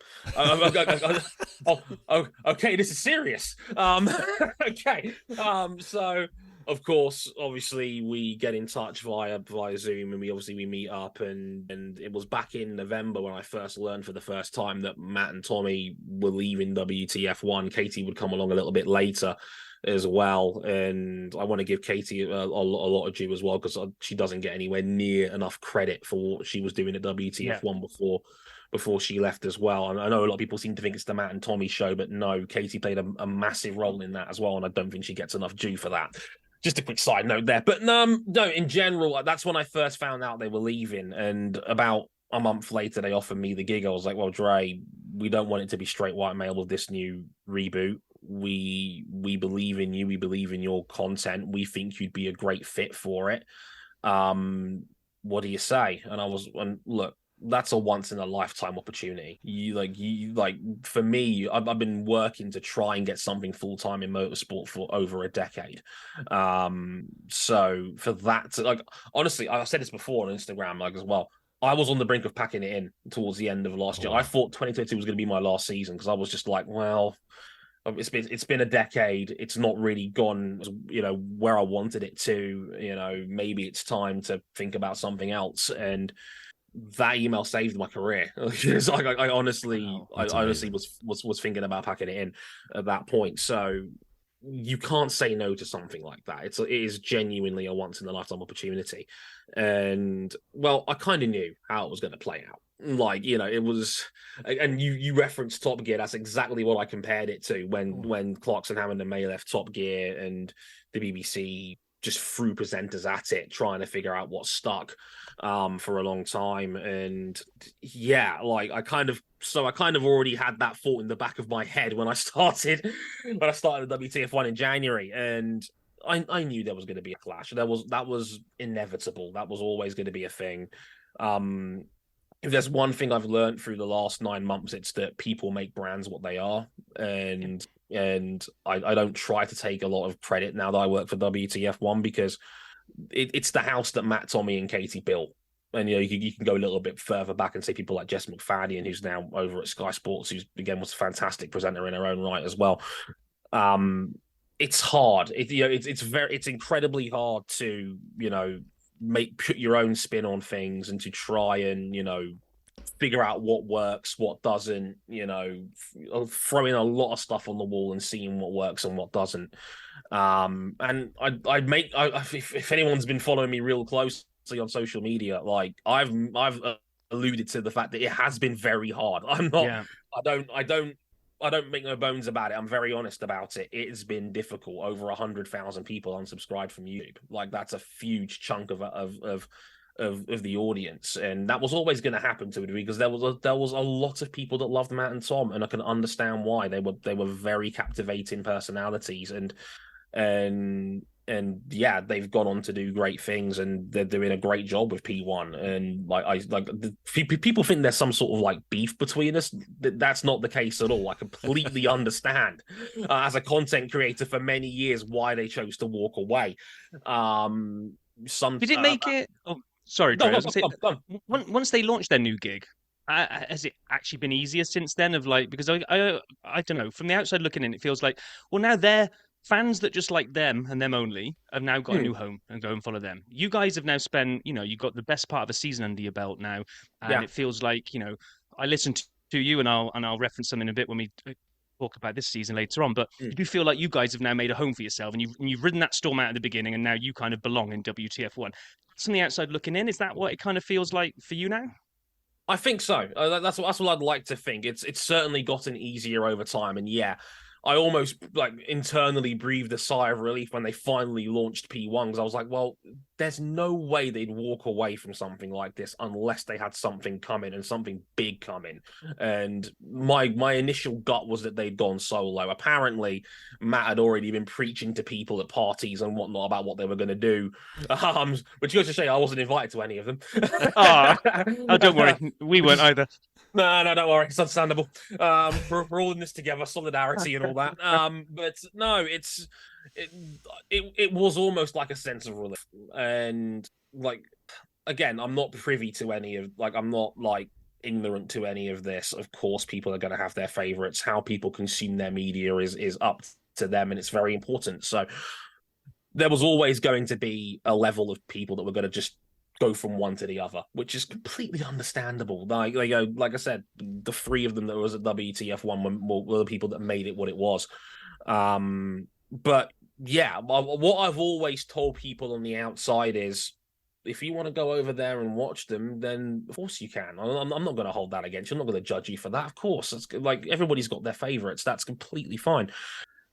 Okay, this is serious. Okay, so. Of course, obviously, we get in touch via Zoom, and we meet up, and it was back in November when I first learned for the first time that Matt and Tommy were leaving WTF1. Katie would come along a little bit later as well, and I want to give Katie a lot of due as well because she doesn't get anywhere near enough credit for what she was doing at WTF1 before she left as well. And I know a lot of people seem to think it's the Matt and Tommy show, but no, Katie played a massive role in that as well, and I don't think she gets enough due for that. Just a quick side note there. But no, in general, that's when I first found out they were leaving. And about a month later, they offered me the gig. I was like, well, Dre, we don't want it to be straight white male with this new reboot. We believe in you. We believe in your content. We think you'd be a great fit for it. What do you say? And look, that's a once in a lifetime opportunity. For me, I've been working to try and get something full time in motorsport for over a decade. So for that, honestly, I said this before on Instagram, as well. I was on the brink of packing it in towards the end of last year. I thought 2022 was going to be my last season because I was just like, well, it's been a decade. It's not really gone, where I wanted it to. Maybe it's time to think about something else. And that email saved my career. I honestly was thinking about packing it in at that point. So you can't say no to something like that. It is genuinely a once in a lifetime opportunity. And well, I kind of knew how it was going to play out. It was, and you referenced Top Gear. That's exactly what I compared it to when Clarkson, Hammond and May left Top Gear and the BBC just threw presenters at it, trying to figure out what stuck for a long time. And yeah, I kind of already had that thought in the back of my head when I started WTF1 in January. And I knew there was going to be a clash. That was inevitable. That was always going to be a thing. If there's one thing I've learned through the last 9 months, it's that people make brands what they are. And and I don't try to take a lot of credit now that I work for WTF1 because it's the house that Matt, Tommy, and Katie built. And you can go a little bit further back and say people like Jess McFadden, who's now over at Sky Sports, who's again was a fantastic presenter in her own right as well. It's hard. It's incredibly hard to put your own spin on things and to try and figure out what works, what doesn't. Throwing a lot of stuff on the wall and seeing what works and what doesn't. And if anyone's been following me real close on social media, like I've alluded to the fact that it has been very hard. I'm not. Yeah. I don't make no bones about it. I'm very honest about it. It's been difficult. Over 100,000 people unsubscribed from YouTube. Like that's a huge chunk of the audience, and that was always going to happen to a degree because there was a lot of people that loved Matt and Tom, and I can understand why. They were very captivating personalities, and yeah, they've gone on to do great things, and they're doing a great job with P1. And people think there's some sort of like beef between us. That's not the case at all. I completely understand as a content creator for many years why they chose to walk away. Did it make it? Oh, sorry, Dre. Once they launched their new gig, has it actually been easier since then? Because I don't know. From the outside looking in, it feels like now they're fans that just like them and them only have now got a new home and go and follow them. You guys have now spent, you've got the best part of a season under your belt now, and it feels like, I listened to you, and I'll reference something in a bit when we talk about this season later on. But you do feel like you guys have now made a home for yourself, and you've ridden that storm out at the beginning, and now you kind of belong in WTF1. From the outside looking in, is that what it kind of feels like for you now? I think so. That's what I'd like to think. It's certainly gotten easier over time, and I almost internally breathed a sigh of relief when they finally launched P1 because I was like, well, there's no way they'd walk away from something like this unless they had something coming and something big coming. And my initial gut was that they'd gone solo. Apparently, Matt had already been preaching to people at parties and whatnot about what they were going to do. Which goes to say I wasn't invited to any of them. Oh, don't worry. We weren't either. No, don't worry. It's understandable. We're all in this together, solidarity and all that. But no, it was almost like a sense of relief. And again, I'm not privy to any of I'm not ignorant to any of this. Of course, people are going to have their favorites. How people consume their media is up to them, and it's very important. So there was always going to be a level of people that were going to just go from one to the other, which is completely understandable. Like I said, the three of them that was at WTF1 were the people that made it what it was. But yeah, what I've always told people on the outside is, if you want to go over there and watch them, then of course you can. I'm not going to hold that against you. I'm not going to judge you for that. Of course, it's everybody's got their favorites. That's completely fine.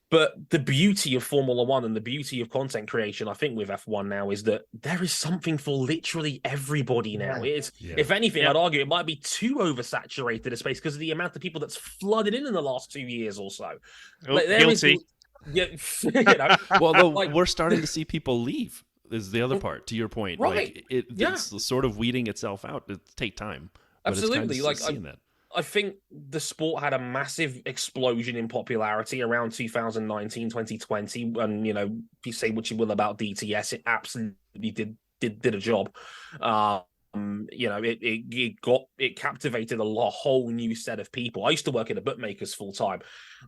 But the beauty of Formula One and the beauty of content creation, I think, with F1 now is that there is something for literally everybody now. If anything, I'd argue it might be too oversaturated a space because of the amount of people that's flooded in the last 2 years or so. Guilty. Well, we're starting to see people leave. Is the other part to your point? Right? It's sort of weeding itself out. It take time. Absolutely. Seeing that. I think the sport had a massive explosion in popularity around 2019, 2020. And, if you say what you will about DTS, it absolutely did a job. It captivated a whole new set of people. I used to work at a bookmakers full time.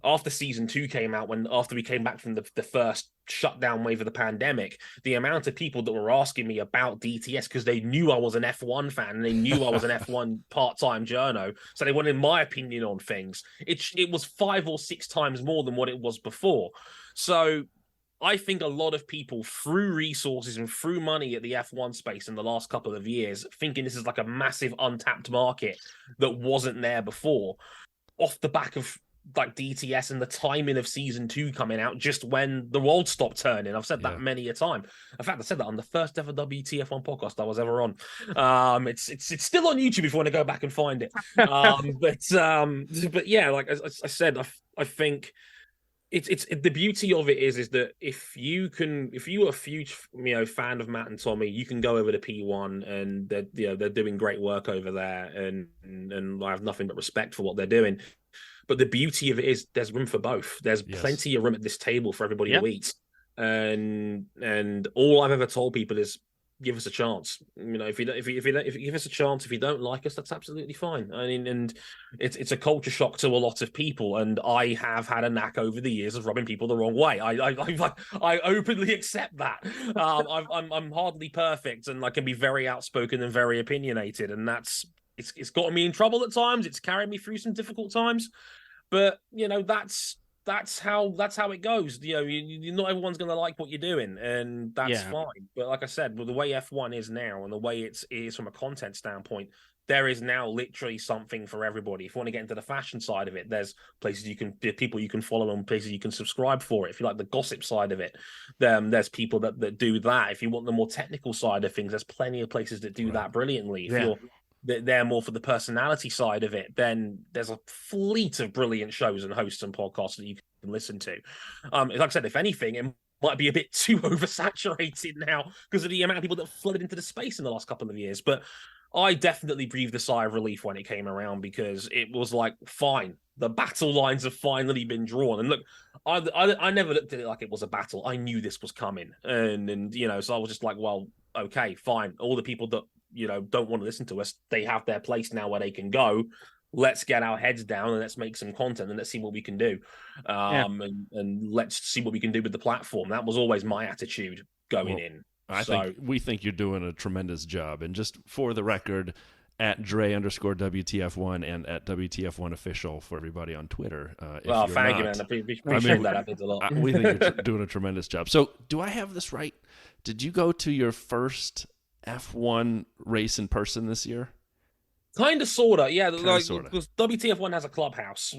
After season 2 came out, after we came back from the first shutdown wave of the pandemic, the amount of people that were asking me about DTS because they knew I was an F1 fan and they knew I was an F1 part-time journo, so they wanted my opinion on things. It was 5 or 6 times more than what it was before. So I think a lot of people threw resources and threw money at the F1 space in the last couple of years, thinking this is like a massive untapped market that wasn't there before, off the back of DTS and the timing of season 2 coming out just when the world stopped turning. I've said that many a time. In fact, I said that on the first ever WTF1 podcast I was ever on. It's still on YouTube if you want to go back and find it. But yeah, like I said, I think it's the beauty of it is that if you are a huge fan of Matt and Tommy, you can go over to P1 and they're doing great work over there, and I have nothing but respect for what they're doing. But the beauty of it is there's room for both. There's plenty of room at this table for everybody to eat. And all I've ever told people is give us a chance. You know, if you give us a chance, if you don't like us, that's absolutely fine. I mean, and it's a culture shock to a lot of people, and I have had a knack over the years of rubbing people the wrong way. I openly accept that. I'm hardly perfect, and I can be very outspoken and very opinionated, and it's gotten me in trouble at times. It's carried me through some difficult times, but you know that's how it goes. You know, not everyone's going to like what you're doing, and that's fine. But like I said, with the way F1 is now and the way it is from a content standpoint, there is now literally something for everybody. If you want to get into the fashion side of it, there's people you can follow and places you can subscribe for it. If you like the gossip side of it, there's people that do that. If you want the more technical side of things, there's plenty of places that do that brilliantly. If they're more for the personality side of it, then there's a fleet of brilliant shows and hosts and podcasts that you can listen to. Like I said, if anything, it might be a bit too oversaturated now because of the amount of people that flooded into the space in the last couple of years. But I definitely breathed a sigh of relief when it came around, because it was like, fine, the battle lines have finally been drawn. And look, I never looked at it like it was a battle. I knew this was coming, and you know, so I was just like, well, okay, fine. All the people that don't want to listen to us, they have their place now where they can go. Let's get our heads down and let's make some content and let's see what we can do. And let's see what we can do with the platform. That was always my attitude going in. We think you're doing a tremendous job. And just for the record, at Dre_WTF1 and at WTF1 official for everybody on Twitter. Thank you, man. I appreciate that. That means a lot. We think you're doing a tremendous job. So do I have this right? Did you go to your first F1 race in person this year? Kind of, sort of, yeah. Because WTF1 has a clubhouse,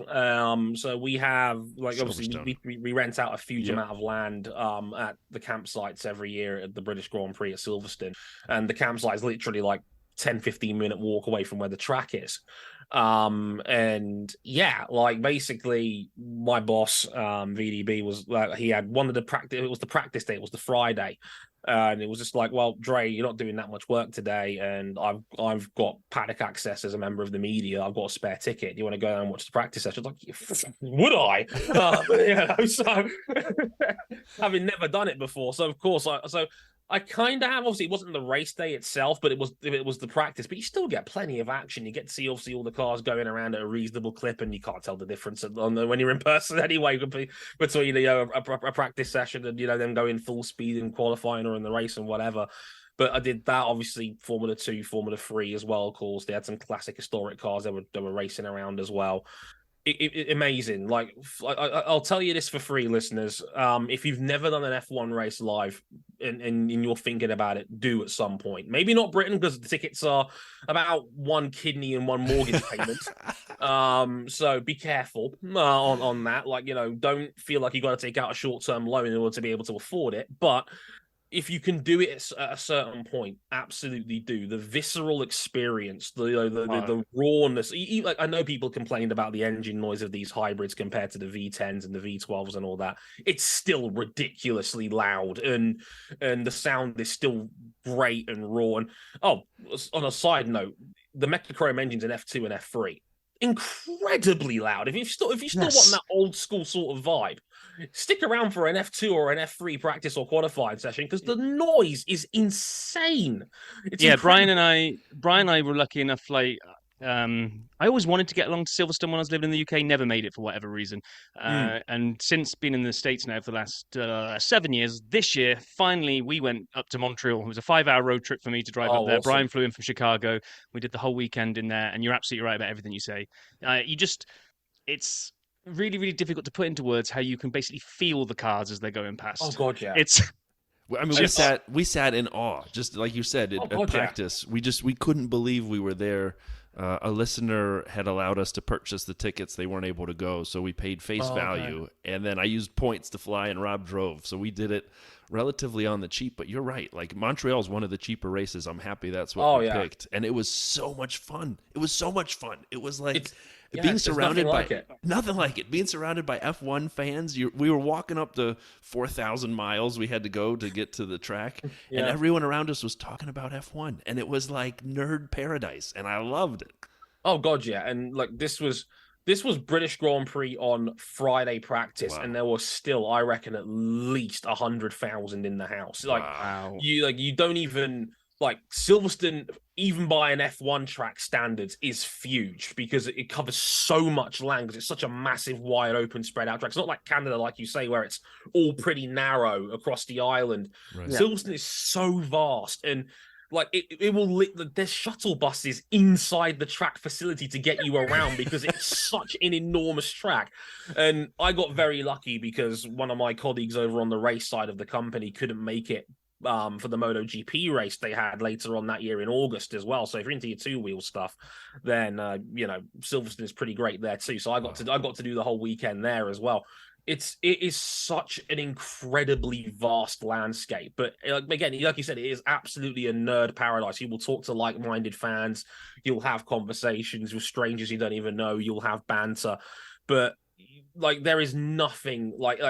so we have obviously we rent out a huge amount of land at the campsites every year at the British Grand Prix at Silverstone, and the campsite is literally like 10-15 minute walk away from where the track is. And yeah, like basically my boss VDB was he had one of the practice. It was the practice day. It was the Friday. And it was just like, well, Dre, you're not doing that much work today, and I've got paddock access as a member of the media. I've got a spare ticket. Do you want to go down and watch the practice session? Like, would I? So having never done it before, so of course, I kind of have. Obviously, it wasn't the race day itself, but it was the practice. But you still get plenty of action. You get to see obviously all the cars going around at a reasonable clip, and you can't tell the difference when you're in person anyway between a practice session and them going full speed in qualifying or in the race and whatever. But I did that, obviously, Formula 2, Formula 3 as well, of course. They had some classic historic cars they were racing around as well. Amazing. Like, I'll tell you this for free, listeners. If you've never done an F1 race live and you're thinking about it, do at some point. Maybe not Britain, because the tickets are about one kidney and one mortgage payment. So be careful on that. Like, don't feel like you got to take out a short-term loan in order to be able to afford it. But if you can do it at a certain point, absolutely do. The visceral experience, the rawness. Like, I know people complained about the engine noise of these hybrids compared to the V10s and the V12s and all that. It's still ridiculously loud, and the sound is still great and raw. And on a side note, the Mecachrome engines in F2 and F3, incredibly loud. If you still want that old school sort of vibe, stick around for an F2 or an F3 practice or qualifying session, because the noise is insane. It's Brian and I were lucky enough. Like, I always wanted to get along to Silverstone when I was living in the UK. Never made it for whatever reason. And since being in the States now for the last 7 years, this year finally we went up to Montreal. It was a 5-hour road trip for me to drive up there. Awesome. Brian flew in from Chicago. We did the whole weekend in there, and you're absolutely right about everything you say. It's really, really difficult to put into words how you can basically feel the cars as they're going past. Oh god, yeah. We sat in awe, just like you said at practice. Yeah. We couldn't believe we were there. A listener had allowed us to purchase the tickets. They weren't able to go, so we paid face value. And then I used points to fly, and Rob drove. So we did it relatively on the cheap. But you're right. Like, Montreal is one of the cheaper races. I'm happy that's what we picked. And it was so much fun. It was like being surrounded by nothing like it. Being surrounded by F1 fans. We were walking up the 4,000 miles we had to go to get to the track, and everyone around us was talking about F1, and it was like nerd paradise, and I loved it. Oh god, yeah. And like, this was This was British Grand Prix on Friday practice, Wow. and there was still, I reckon, at least 100,000 in the house. Wow. You don't even like Silverstone, even by an F1 track standards, is huge because it covers so much land because it's such a massive, wide open, spread out track. It's not like Canada, like you say, where it's all pretty narrow across the island. Right. Silverstone is so vast, and like it will there's shuttle buses inside the track facility to get you around because it's such an enormous track. And I got very lucky because one of my colleagues over on the race side of the company couldn't make it for the MotoGP race they had later on that year in August as well. So if you're into your two-wheel stuff, then Silverstone is pretty great there too. So I got to do the whole weekend there as well. It is such an incredibly vast landscape, but again, like you said, it is absolutely a nerd paradise. You will talk to like-minded fans, you'll have conversations with strangers you don't even know, you'll have banter, but like there is nothing like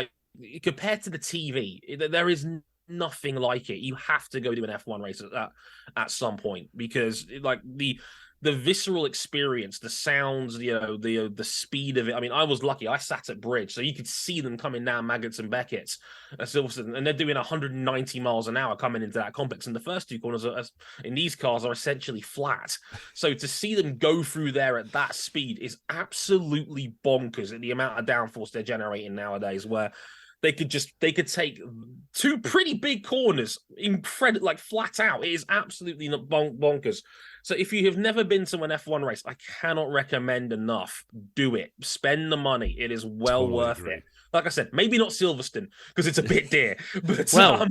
compared to the TV, there is nothing like it. You have to go do an F1 race at some point because like the visceral experience, the sounds, the speed of it. I mean, I was lucky. I sat at bridge, so you could see them coming down Maggots and Beckett's at Silverstone, and they're doing 190 miles an hour coming into that complex. And the first two corners in these cars are essentially flat. So to see them go through there at that speed is absolutely bonkers at the amount of downforce they're generating nowadays, where they could take two pretty big corners like flat out. It is absolutely bonkers. So if you have never been to an F1 race, I cannot recommend enough. Do it. Spend the money. It is well Totally worth agree. it. Like I said, maybe not Silverstone because it's a bit dear. But Well,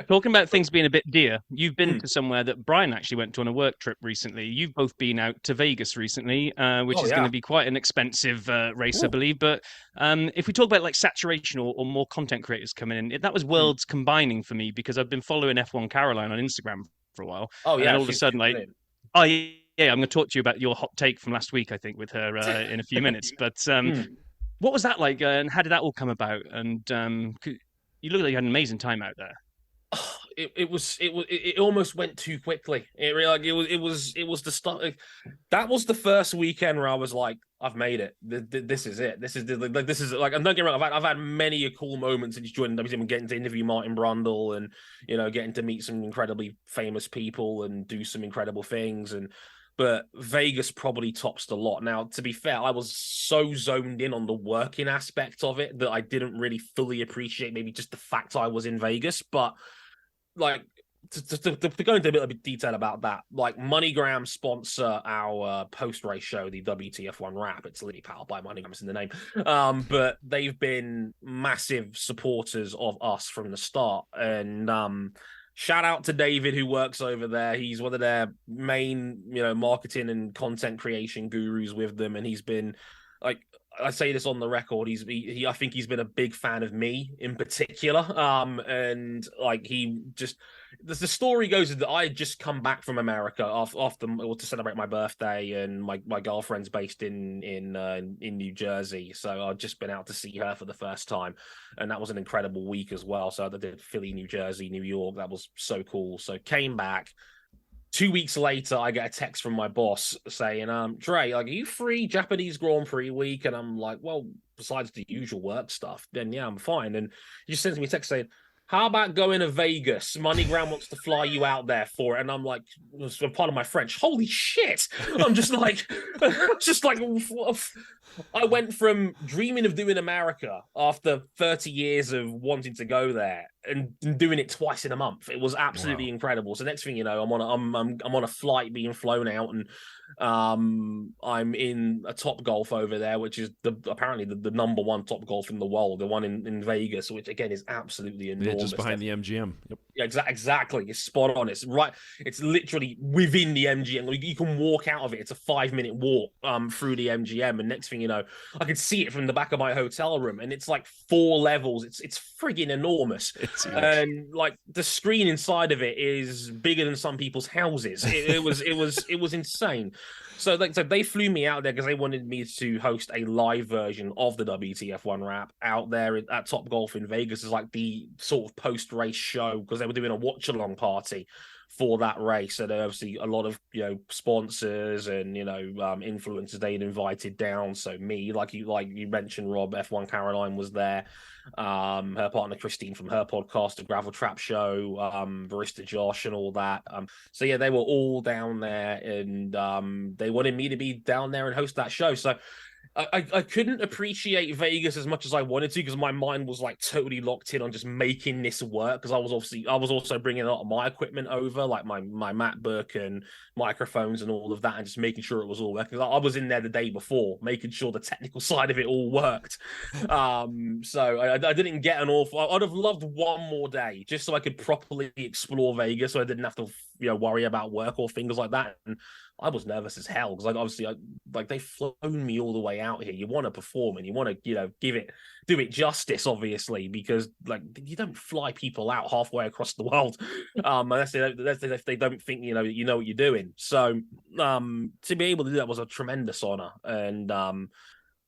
talking about things being a bit dear, you've been to somewhere that Brian actually went to on a work trip recently. You've both been out to Vegas recently, which is going to be quite an expensive race, I believe. But if we talk about like saturation or more content creators coming in, that was worlds combining for me because I've been following F1 Caroline on Instagram for a while. Oh yeah, and all of a sudden, like, oh yeah, I'm going to talk to you about your hot take from last week, I think, with her in a few minutes. But what was that like, and how did that all come about? And you look like you had an amazing time out there. It almost went too quickly. It was the stuff. That was the first weekend where I was like, I've made it. This is it. This is like. And don't get me wrong. I've had many cool moments since joining WTF, getting to interview Martin Brundle and getting to meet some incredibly famous people and do some incredible things. But Vegas probably tops the lot. Now, to be fair, I was so zoned in on the working aspect of it that I didn't really fully appreciate maybe just the fact I was in Vegas. But like to go into a bit of detail about that, like MoneyGram sponsor our post-race show, the WTF1 Wrap. It's literally powered by MoneyGram, it's in the name. But they've been massive supporters of us from the start. And shout out to David, who works over there. He's one of their main, marketing and content creation gurus with them. And he's been like, I say this on the record, I think he's been a big fan of me in particular. And like the story goes that I had just come back from America after to celebrate my birthday, and my girlfriend's based in New Jersey, so I'd just been out to see her for the first time, and that was an incredible week as well. So I did Philly, New Jersey, New York. That was so cool. So came back. 2 weeks later, I get a text from my boss saying, Dre, like, are you free Japanese Grand Prix week? And I'm like, well, besides the usual work stuff, then yeah, I'm fine. And he just sends me a text saying, how about going to Vegas? MoneyGram wants to fly you out there for it. And I'm like, part of my French, holy shit. I'm just like, I went from dreaming of doing America after 30 years of wanting to go there and doing it twice in a month. It was absolutely incredible. So next thing you know, I'm on a flight being flown out, and I'm in a Top Golf over there, which is apparently the number one Top Golf in the world, the one in Vegas, which again is absolutely enormous. Yeah, just behind the MGM. Yep. Yeah, exactly. It's spot on. It's right. It's literally within the MGM. You can walk out of it. It's a 5-minute walk through the MGM, and next thing you know, I could see it from the back of my hotel room, and it's like 4 levels. It's friggin' enormous. And like the screen inside of it is bigger than some people's houses. It was insane. So they flew me out there because they wanted me to host a live version of the WTF1 Wrap out there at Top Golf in Vegas as like the sort of post-race show, because they were doing a watch-along party for that race. And obviously a lot of, sponsors and, influencers they'd invited down. So me, like you mentioned, Rob, F1 Caroline was there. Her partner Christine from her podcast, the Gravel Trap Show, Barista Josh and all that. So yeah, they were all down there, and they wanted me to be down there and host that show. So I couldn't appreciate Vegas as much as I wanted to, because my mind was like totally locked in on just making this work. Because I was also bringing a lot of my equipment over, like my MacBook and microphones and all of that, and just making sure it was all working. I was in there the day before, making sure the technical side of it all worked. So I didn't get an awful. I'd have loved one more day just so I could properly explore Vegas, so I didn't have to worry about work or things like that. And I was nervous as hell because obviously they've flown me all the way out here. You want to perform and you want to do it justice, obviously, because you don't fly people out halfway across the world unless they don't think you know what you're doing. So to be able to do that was a tremendous honor. And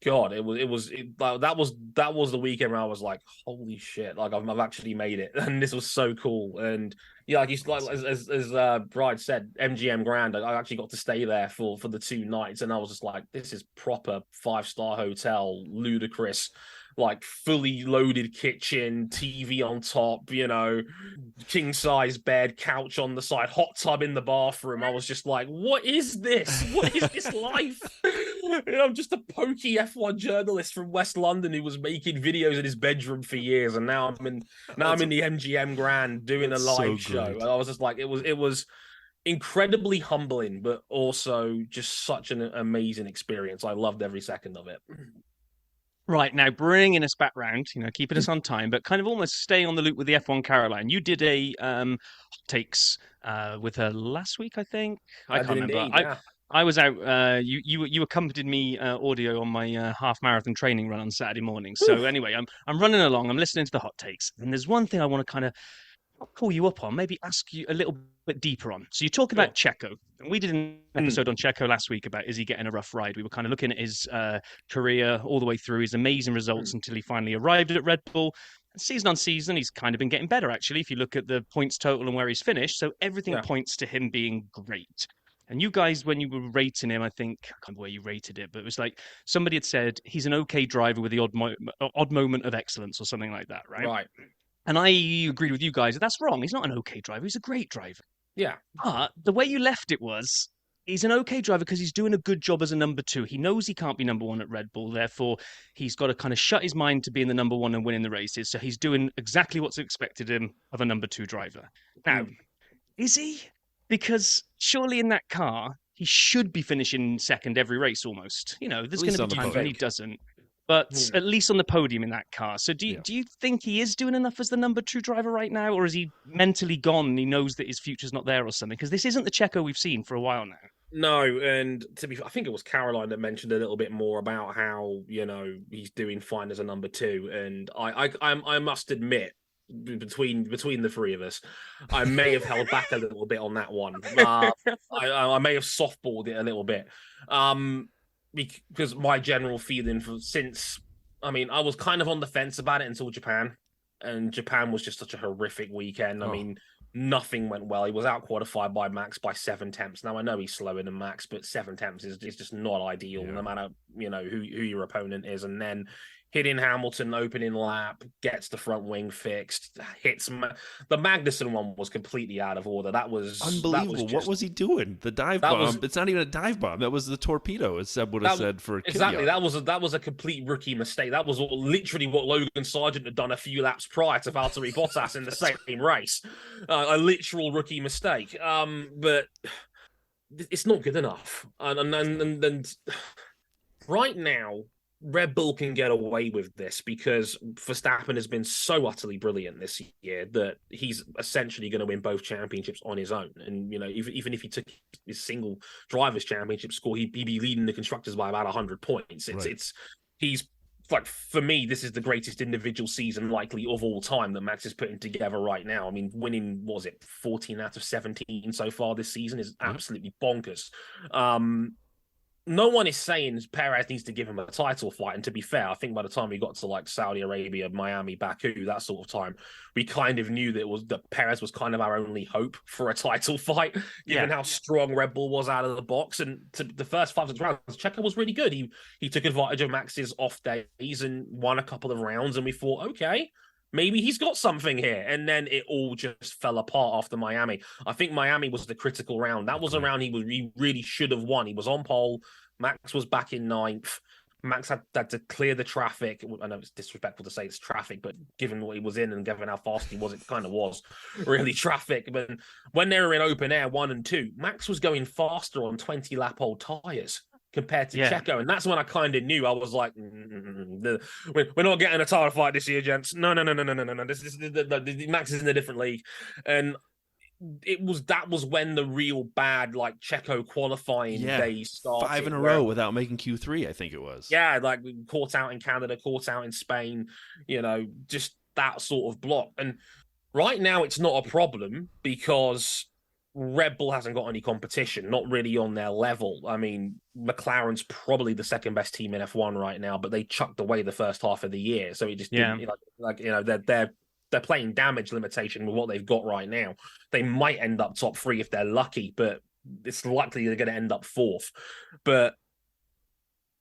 God, that was the weekend where I was like, holy shit, I've actually made it, and this was so cool. And yeah, as Bride said, MGM Grand, I actually got to stay there for the 2 nights, and I was just like, this is proper 5-star hotel, ludicrous, fully loaded kitchen, TV on top, king size bed, couch on the side, hot tub in the bathroom. I was just like, what is this? What is this life? I'm just a pokey F1 journalist from West London who was making videos in his bedroom for years, and now I'm in the MGM Grand doing a live show. And I was just like, it was incredibly humbling, but also just such an amazing experience. I loved every second of it. Right, now bringing us back round, keeping us on time, but kind of almost staying on the loop with the F1 Caroline. You did a hot takes with her last week, I think. I can't remember. Indeed, yeah. I was out. You accompanied me audio on my half marathon training run on Saturday morning. So anyway, I'm running along. I'm listening to the hot takes, and there's one thing I want to kind of call you up on, maybe ask you a little bit deeper on. So you talk about Checo, and we did an episode on Checo last week about is he getting a rough ride. We were kind of looking at his career all the way through, his amazing results until he finally arrived at Red Bull. And season on season, he's kind of been getting better, actually, if you look at the points total and where he's finished. So everything points to him being great. And you guys, when you were rating him, I think, I can't remember where you rated it, but it was like somebody had said he's an okay driver with the odd moment of excellence or something like that, right? Right. And I agreed with you guys that that's wrong. He's not an okay driver. He's a great driver. Yeah. But the way you left it was he's an okay driver because he's doing a good job as a number 2. He knows he can't be number 1 at Red Bull. Therefore, he's got to kind of shut his mind to being the number 1 and winning the races. So he's doing exactly what's expected of a number 2 driver. Now, is he? Because surely in that car, he should be finishing second every race almost. There's going to be times when he doesn't. But at least on the podium in that car. So do you think he is doing enough as the number 2 driver right now? Or is he mentally gone and he knows that his future's not there or something? Because this isn't the Checo we've seen for a while now. No, and I think it was Caroline that mentioned a little bit more about how, he's doing fine as a number 2. And I must admit, between the three of us, I may have held back a little bit on that one. I may have softballed it a little bit. Because my general feeling I was kind of on the fence about it until Japan, and Japan was just such a horrific weekend. I mean, nothing went well. He was out qualified by Max by 7 tenths. Now I know he's slower than Max, but 7 tenths is just not ideal, no matter who your opponent is. And then hitting Hamilton opening lap, gets the front wing fixed, hits the Magnussen one was completely out of order. That was unbelievable. What was he doing? The dive bomb. It's not even a dive bomb. That was the torpedo, as Seb would have said for exactly. Kvyat. That was a complete rookie mistake. That was literally what Logan Sargent had done a few laps prior to Valtteri Bottas in the same race. A literal rookie mistake. But it's not good enough. And right now, Red Bull can get away with this because Verstappen has been so utterly brilliant this year that he's essentially going to win both championships on his own. And, even if he took his single driver's championship score, he'd be leading the constructors by about 100 points. He's for me, this is the greatest individual season likely of all time that Max is putting together right now. I mean, winning, 14 out of 17 so far this season is absolutely bonkers. no one is saying Perez needs to give him a title fight. And to be fair, I think by the time we got to like Saudi Arabia, Miami, Baku, that sort of time, we kind of knew that Perez was kind of our only hope for a title fight, given how strong Red Bull was out of the box. And to the first 5 rounds, Checo was really good. He took advantage of Max's off days and won a couple of rounds. And we thought, okay, maybe he's got something here. And then it all just fell apart after Miami. I think Miami was the critical round. That was a round he really should have won. He was on pole. Max was back in 9th. Max had to clear the traffic. I know it's disrespectful to say it's traffic, but given what he was in and given how fast he was, it kind of was really traffic. But when they were in open air 1 and 2, Max was going faster on 20-lap-old tyres compared to Checo. And that's when I kind of knew. I was like, we're not getting a title fight this year, gents. No. Max is in a different league. And that was when the real bad like Checo qualifying days started. 5 in a row without making Q3, I think it was. Yeah, like caught out in Canada, caught out in Spain, just that sort of block. And right now it's not a problem because Red Bull hasn't got any competition, not really on their level. I mean, McLaren's probably the second best team in F1 right now, but they chucked away the first half of the year. So it just didn't, they're playing damage limitation with what they've got right now. They might end up top 3 if they're lucky, but it's likely they're going to end up 4th. But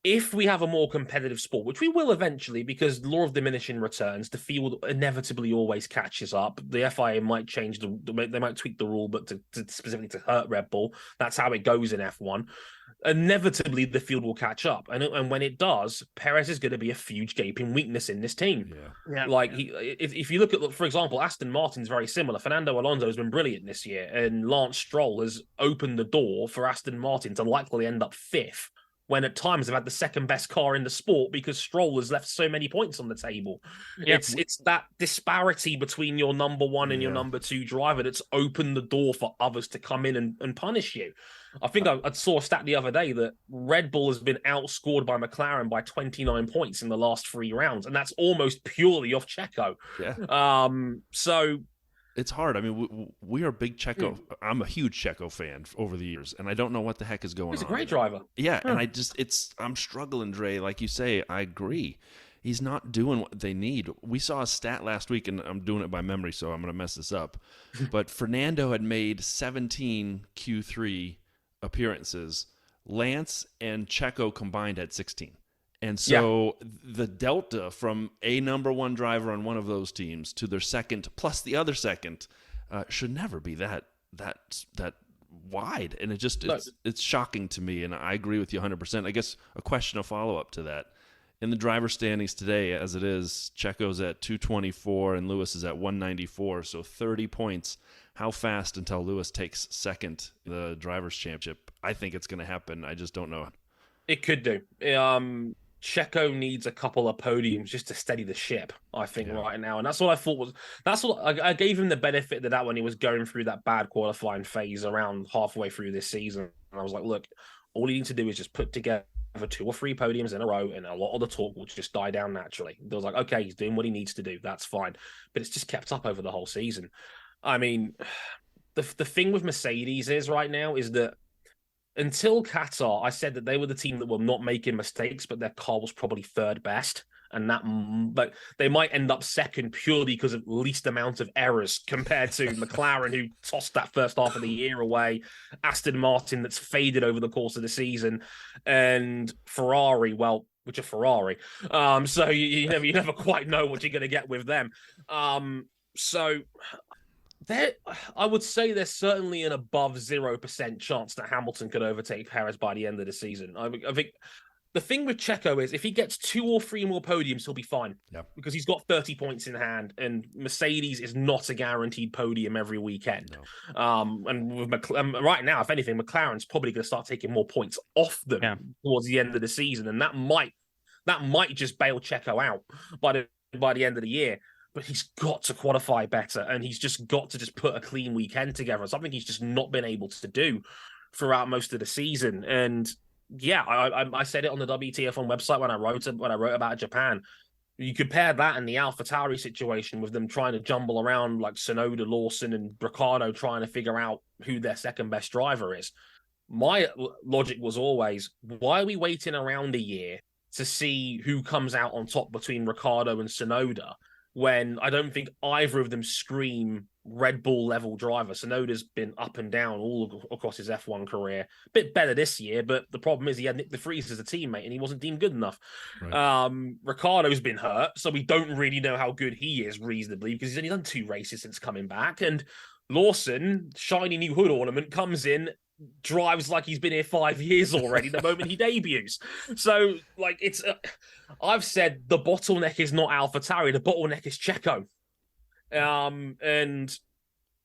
if we have a more competitive sport, which we will eventually, because law of diminishing returns, the field inevitably always catches up. The FIA might change they might tweak the rule, but to specifically to hurt Red Bull. That's how it goes in F1. Inevitably, the field will catch up, and when it does, Perez is going to be a huge gaping weakness in this team. If you look at, for example, Aston Martin's very similar. Fernando Alonso has been brilliant this year, and Lance Stroll has opened the door for Aston Martin to likely end up 5th, when at times they've had the second best car in the sport because Stroll has left so many points on the table. It's that disparity between your number 1 and your number 2 driver that's opened the door for others to come in and punish you. I think I saw a stat the other day that Red Bull has been outscored by McLaren by 29 points in the last 3 rounds, and that's almost purely off Checo. So it's hard. I mean, we are big Checo. I'm a huge Checo fan over the years, and I don't know what the heck is going on. He's a great driver. Yeah, and I'm struggling, Dre. Like you say, I agree. He's not doing what they need. We saw a stat last week, and I'm doing it by memory, so I'm going to mess this up. But Fernando had made 17 Q3 appearances. Lance and Checo combined had 16. And so the delta from a number 1 driver on one of those teams to their second plus the other second should never be that wide. And it's shocking to me. And I agree with you 100%. I guess a question of follow-up to that. In the driver standings today, as it is, Checo's at 224 and Lewis is at 194. So 30 points. How fast until Lewis takes second the Drivers' Championship? I think it's going to happen. I just don't know. It could do. Checo needs a couple of podiums just to steady the ship, I think, right now. And that's what I thought I gave him the benefit of that when he was going through that bad qualifying phase around halfway through this season. And I was like, look, all you need to do is just put together 2 or 3 podiums in a row and a lot of the talk will just die down naturally. It was like, okay, he's doing what he needs to do. That's fine. But it's just kept up over the whole season. I mean, the thing with Mercedes is right now is that until Qatar, I said that they were the team that were not making mistakes, but their car was probably 3rd best. But they might end up 2nd purely because of least amount of errors compared to McLaren, who tossed that first half of the year away, Aston Martin that's faded over the course of the season, and Ferrari, which are Ferrari. So you never quite know what you're going to get with them. So I would say there's certainly an above 0% chance that Hamilton could overtake Perez by the end of the season. I think the thing with Checo is if he gets 2 or 3 more podiums, he'll be fine. Because he's got 30 points in hand, and Mercedes is not a guaranteed podium every weekend. And with right now, if anything, McLaren's probably going to start taking more points off them towards the end of the season, and that might just bail Checo out by the end of the year. But he's got to qualify better, and he's just got to just put a clean weekend together. Something he's just not been able to do throughout most of the season. And I said it on the WTF1 website when I wrote about Japan. You compare that and the AlphaTauri situation with them trying to jumble around like Tsunoda, Lawson, and Ricciardo trying to figure out who their second best driver is. My logic was always, why are we waiting around a year to see who comes out on top between Ricciardo and Tsunoda when I don't think either of them scream Red Bull level driver? Tsunoda's been up and down all across his F1 career. A bit better this year, but the problem is he had Nick de Vries as a teammate and he wasn't deemed good enough. Right. Ricciardo's been hurt, so we don't really know how good he is reasonably because he's only done 2 races since coming back. And Lawson, shiny new hood ornament, comes in, drives like he's been here 5 years already the moment he debuts. So, like, it's I've said the bottleneck is not AlphaTauri, the bottleneck is Checo. And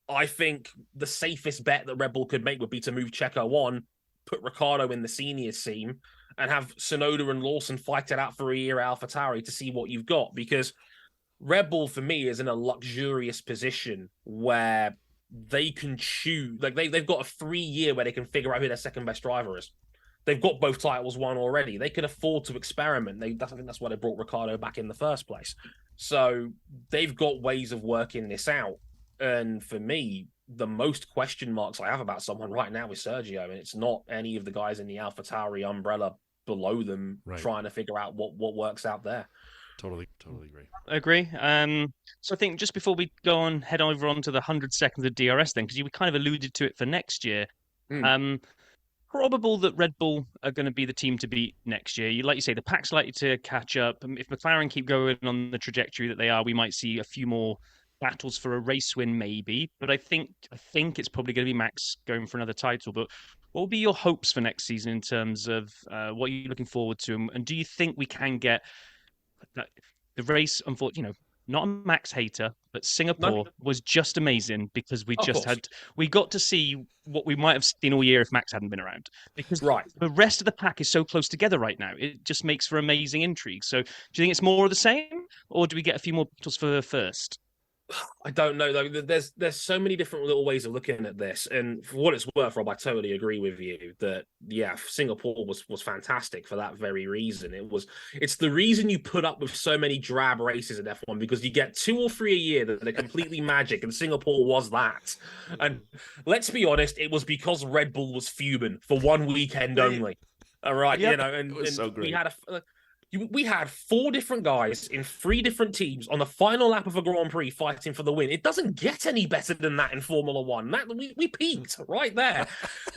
I think the safest bet that Red Bull could make would be to move Checo on, put Ricciardo in the seniors team, and have Tsunoda and Lawson fight it out for a year at AlphaTauri to see what you've got. Because Red Bull, for me, is in a luxurious position where they can choose, like they've got a 3-year where they can figure out who their second best driver is. They've got both titles won already. They can afford to experiment. I think that's why they brought Ricciardo back in the first place. So they've got ways of working this out. And for me, the most question marks I have about someone right now is Sergio, and it's not any of the guys in the AlphaTauri umbrella below them trying to figure out what works out there. Totally agree. Agree. So I think just before we head over onto the 100 seconds of DRS then, because you kind of alluded to it for next year, probable that Red Bull are going to be the team to beat next year. Like you say, the pack's likely to catch up. If McLaren keep going on the trajectory that they are, we might see a few more battles for a race win maybe. But I think it's probably going to be Max going for another title. But what will be your hopes for next season in terms of what you're looking forward to? And do you think we can get the race, unfortunately, not a Max hater, but Singapore was just amazing because we got to see what we might have seen all year if Max hadn't been around. Because the rest of the pack is so close together right now. It just makes for amazing intrigue. So do you think it's more of the same, or do we get a few more battles for first? I don't know though. There's so many different little ways of looking at this, and for what it's worth, Rob, I totally agree with you that Singapore was fantastic for that very reason. It's the reason you put up with so many drab races in F1 because you get 2 or 3 a year that are completely magic, and Singapore was that. And let's be honest, it was because Red Bull was fuming for 1 weekend only. All right, yep. And it was so great. We had 4 different guys in 3 different teams on the final lap of a Grand Prix fighting for the win. It doesn't get any better than that in Formula One. We peaked right there.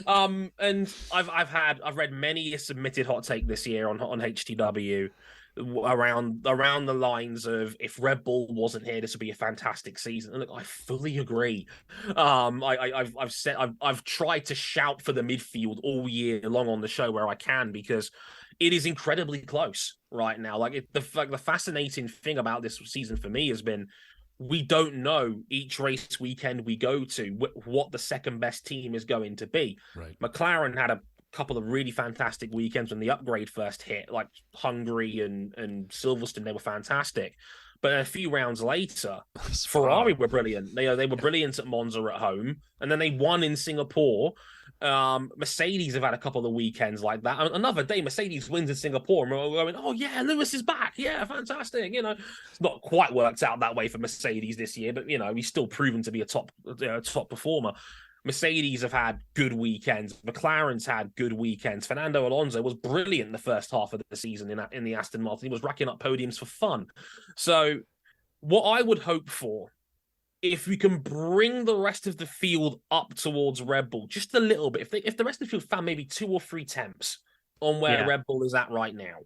And I've read many a submitted hot take this year on HTW around the lines of, if Red Bull wasn't here, this would be a fantastic season. And look, I fully agree. I've tried to shout for the midfield all year long on the show where I can, because it is incredibly close right now. The fascinating thing about this season for me has been, we don't know each race weekend we go to what the second best team is going to be. Right. McLaren had a couple of really fantastic weekends when the upgrade first hit, like Hungary and Silverstone. They were fantastic. But a few rounds later, Ferrari were brilliant. They were brilliant at Monza at home, and then they won in Singapore. Mercedes have had a couple of weekends like that. Another day, Mercedes wins in Singapore, and we're going, oh yeah, Lewis is back. Yeah, fantastic. It's not quite worked out that way for Mercedes this year, but he's still proven to be a top performer. Mercedes have had good weekends. McLaren's had good weekends. Fernando Alonso was brilliant the first half of the season in the Aston Martin. He was racking up podiums for fun. So what I would hope for, if we can bring the rest of the field up towards Red Bull just a little bit, if the rest of the field found maybe 2 or 3 temps on where Red Bull is at right now,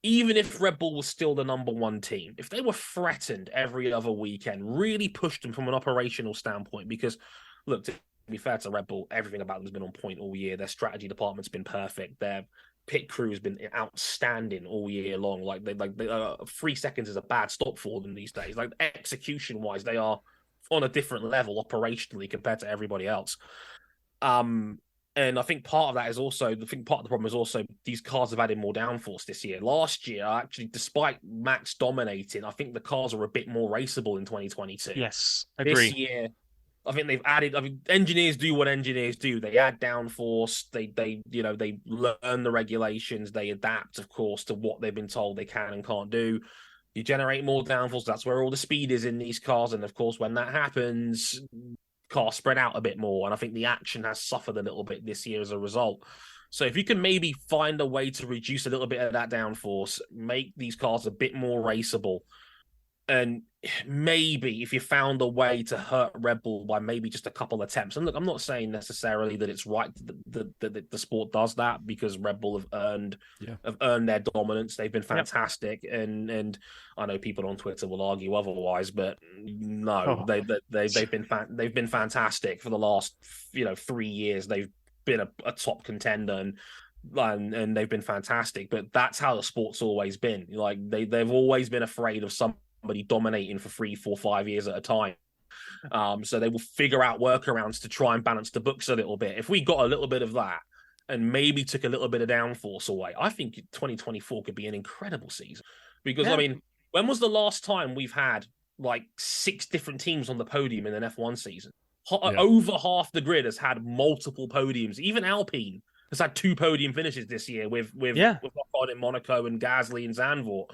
even if Red Bull was still the number 1 team, if they were threatened every other weekend, really pushed them from an operational standpoint, because look, to be fair to Red Bull, everything about them has been on point all year. Their strategy department's been perfect. Their pit crew has been outstanding all year long. 3 seconds is a bad stop for them these days. Execution wise, they are on a different level operationally compared to everybody else. And I think part of that is also, part of the problem is also these cars have added more downforce this year. Last year, actually, despite Max dominating, I think the cars were a bit more raceable in 2022. Yes, agree. This year, I think they've added. Engineers do what engineers do. They add downforce. They learn the regulations. They adapt, of course, to what they've been told they can and can't do. You generate more downforce. That's where all the speed is in these cars. And of course, when that happens, cars spread out a bit more, and I think the action has suffered a little bit this year as a result. So if you can maybe find a way to reduce a little bit of that downforce, make these cars a bit more raceable, and maybe if you found a way to hurt Red Bull by maybe just a couple of attempts. And look, I'm not saying necessarily that it's right that the sport does that, because Red Bull have earned their dominance. They've been fantastic, and I know people on Twitter will argue otherwise, but no, they've been fantastic for the last 3 years. They've been a top contender, and they've been fantastic. But that's how the sport's always been. Like they've always been afraid of somebody dominating for 3, 4, 5 years at a time. So they will figure out workarounds to try and balance the books a little bit. If we got a little bit of that and maybe took a little bit of downforce away, I think 2024 could be an incredible season. Because I mean, when was the last time we've had like 6 different teams on the podium in an F1 season? Over half the grid has had multiple podiums. Even Alpine has had 2 podium finishes this year with Ocon in Monaco and Gasly and Zandvoort.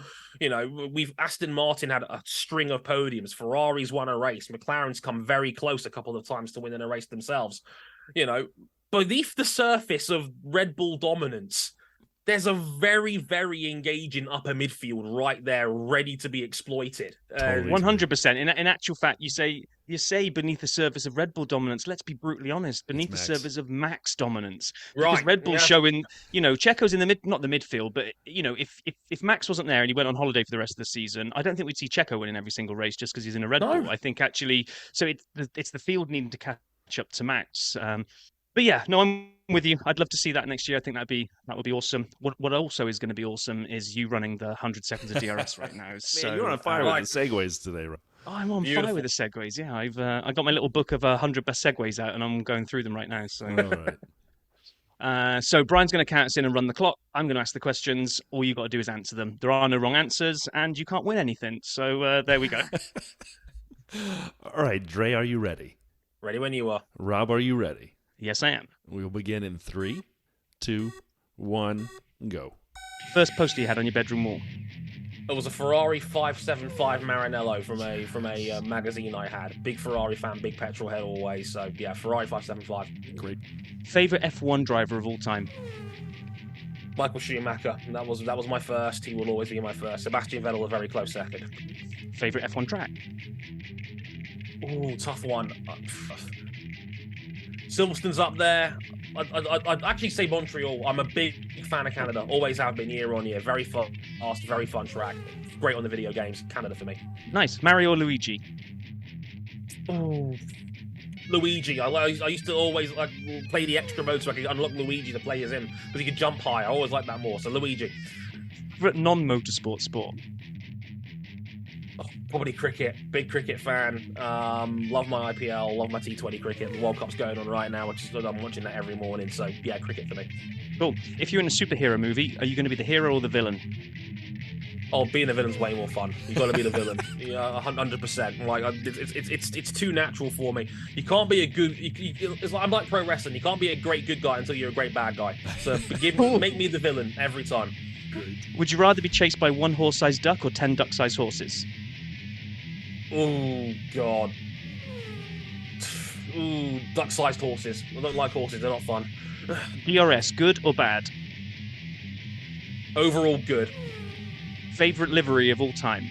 Aston Martin had a string of podiums. Ferrari's won a race. McLaren's come very close a couple of times to winning a race themselves. Beneath the surface of Red Bull dominance, there's a very, very engaging upper midfield right there, ready to be exploited. 100%. In actual fact, you say beneath the surface of Red Bull dominance. Let's be brutally honest. Beneath the surface of Max dominance, because Red Bull showing, Checo's in the not the midfield, but if Max wasn't there and he went on holiday for the rest of the season, I don't think we'd see Checo winning every single race just because he's in a Red Bull. I think actually, so it's the field needing to catch up to Max. But yeah, no, I'm with you. I'd love to see that next year. I think that would be awesome. What also is going to be awesome is you running the 100 seconds of DRS right now. So you're on fire with the segues today, right? Oh, I'm on fire with the segues. Yeah, I got my little book of 100 best segues out, and I'm going through them right now. So, all right. So Brian's going to count us in and run the clock. I'm going to ask the questions. All you got to do is answer them. There are no wrong answers, and you can't win anything. So there we go. All right, Dre, are you ready? Ready when you are. Rob, are you ready? Yes, I am. We'll begin in 3, 2, 1, go. First poster you had on your bedroom wall. It was a Ferrari 575 Maranello from a magazine I had. Big Ferrari fan, big petrol head always. So yeah, Ferrari 575. Great. Favorite F1 driver of all time? Michael Schumacher. That was my first. He will always be my first. Sebastian Vettel, a very close second. Favorite F1 track? Ooh, tough one. Silverstone's up there. I'd actually say Montreal. I'm a big fan of Canada. Always have been year on year. Very fast, very fun track. Great on the video games. Canada for me. Nice. Mario or Luigi? Oh, Luigi. I used to always play the extra mode so I could unlock Luigi to play as him because he could jump high. I always liked that more. So Luigi. Non-motorsport sport? Oh, probably cricket. Big cricket fan. Love my IPL. Love my T20 cricket. The World Cup's going on right now, which is good. I'm watching that every morning. So yeah, cricket for me. Cool. If you're in a superhero movie, are you going to be the hero or the villain? Oh, being a villain's way more fun. You got to be the villain. Yeah, 100%. Like it's too natural for me. You can't be a good. It's like I'm like pro wrestling. You can't be a great good guy until you're a great bad guy. So make me the villain every time. Would you rather be chased by 1 horse-sized duck or 10 duck-sized horses? Oh God. Ooh, duck-sized horses. I don't like horses. They're not fun. DRS, good or bad? Overall, good. Favorite livery of all time?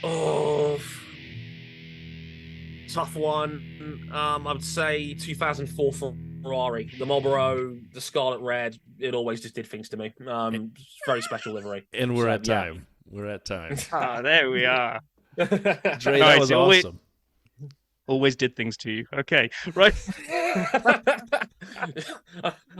Oh, tough one. I would say 2004 Ferrari. The Marlboro, the Scarlet Red. It always just did things to me. Very special livery. And we're at time. Yeah. We're at time. There we are. Dre, that was awesome. Always did things to you. Okay, right.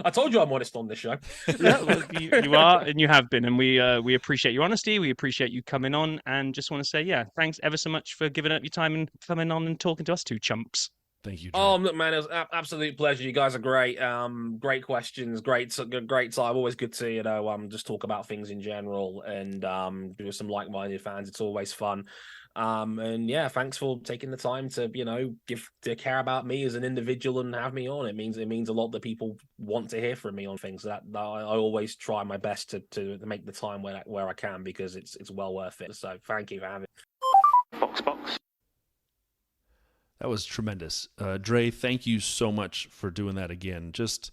I told you I'm honest on this show. Yeah, well, you are, and you have been, and we appreciate your honesty. We appreciate you coming on, and just want to say, yeah, thanks ever so much for giving up your time and coming on and talking to us two chumps. Thank you, Dre. Oh, look, man, it was an absolute pleasure. You guys are great. Great questions. Great time. Always good to, just talk about things in general and do some like-minded fans. It's always fun. And yeah, thanks for taking the time to, to care about me as an individual and have me on. It means a lot that people want to hear from me on things that I always try my best to make the time where I can, because it's well worth it. So thank you for having me. Box. That was tremendous. Dre, thank you so much for doing that again. Just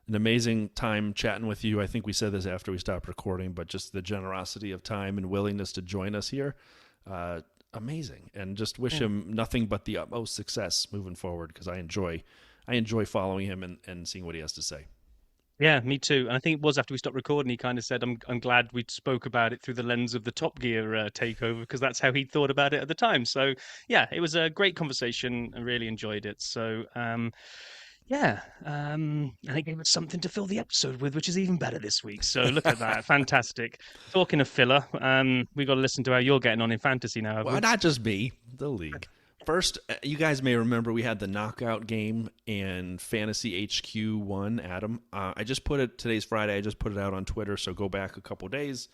an amazing time chatting with you. I think we said this after we stopped recording, but just the generosity of time and willingness to join us here, amazing. And just wish him nothing but the utmost success moving forward, because I enjoy following him and seeing what he has to say. Yeah, me too. And I think it was after we stopped recording, he kind of said, I'm glad we spoke about it through the lens of the Top Gear takeover, because that's how he thought about it at the time. So, yeah, it was a great conversation. I really enjoyed it. So, and it gave us something to fill the episode with, which is even better this week. So look at that. Fantastic. Talking of filler, we got to listen to how you're getting on in fantasy now. Well, not just me, the league. First, you guys may remember we had the knockout game and Fantasy HQ won, Adam. I just put it, today's Friday, I just put it out on Twitter, so go back a couple days.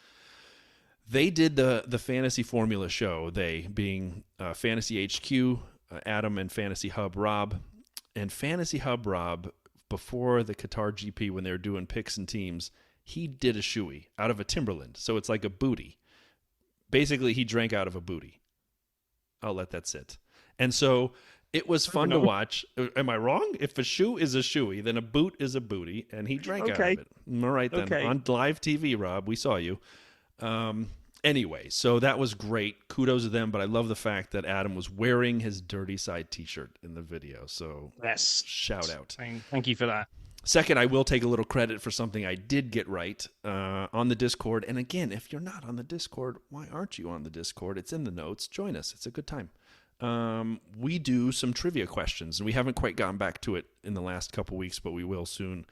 They did the Fantasy Formula show, they being Fantasy HQ, Adam, and Fantasy Hub Rob. And Fantasy Hub Rob, before the Qatar GP, when they were doing picks and teams, he did a shoey out of a Timberland. So it's like a booty. Basically, he drank out of a booty. I'll let that sit. And so it was fun to watch. Am I wrong? If a shoe is a shoey, then a boot is a booty, and he drank out of it. All right, then. Okay. On live TV, Rob, we saw you. Anyway, so that was great. Kudos to them, but I love the fact that Adam was wearing his Dirty Side t-shirt in the video. So yes, shout out. Thank you for that. Second, I will take a little credit for something I did get right on the Discord. And again, if you're not on the Discord, why aren't you on the Discord? It's in the notes. Join us. It's a good time. We do some trivia questions, and we haven't quite gotten back to it in the last couple weeks, but we will soon.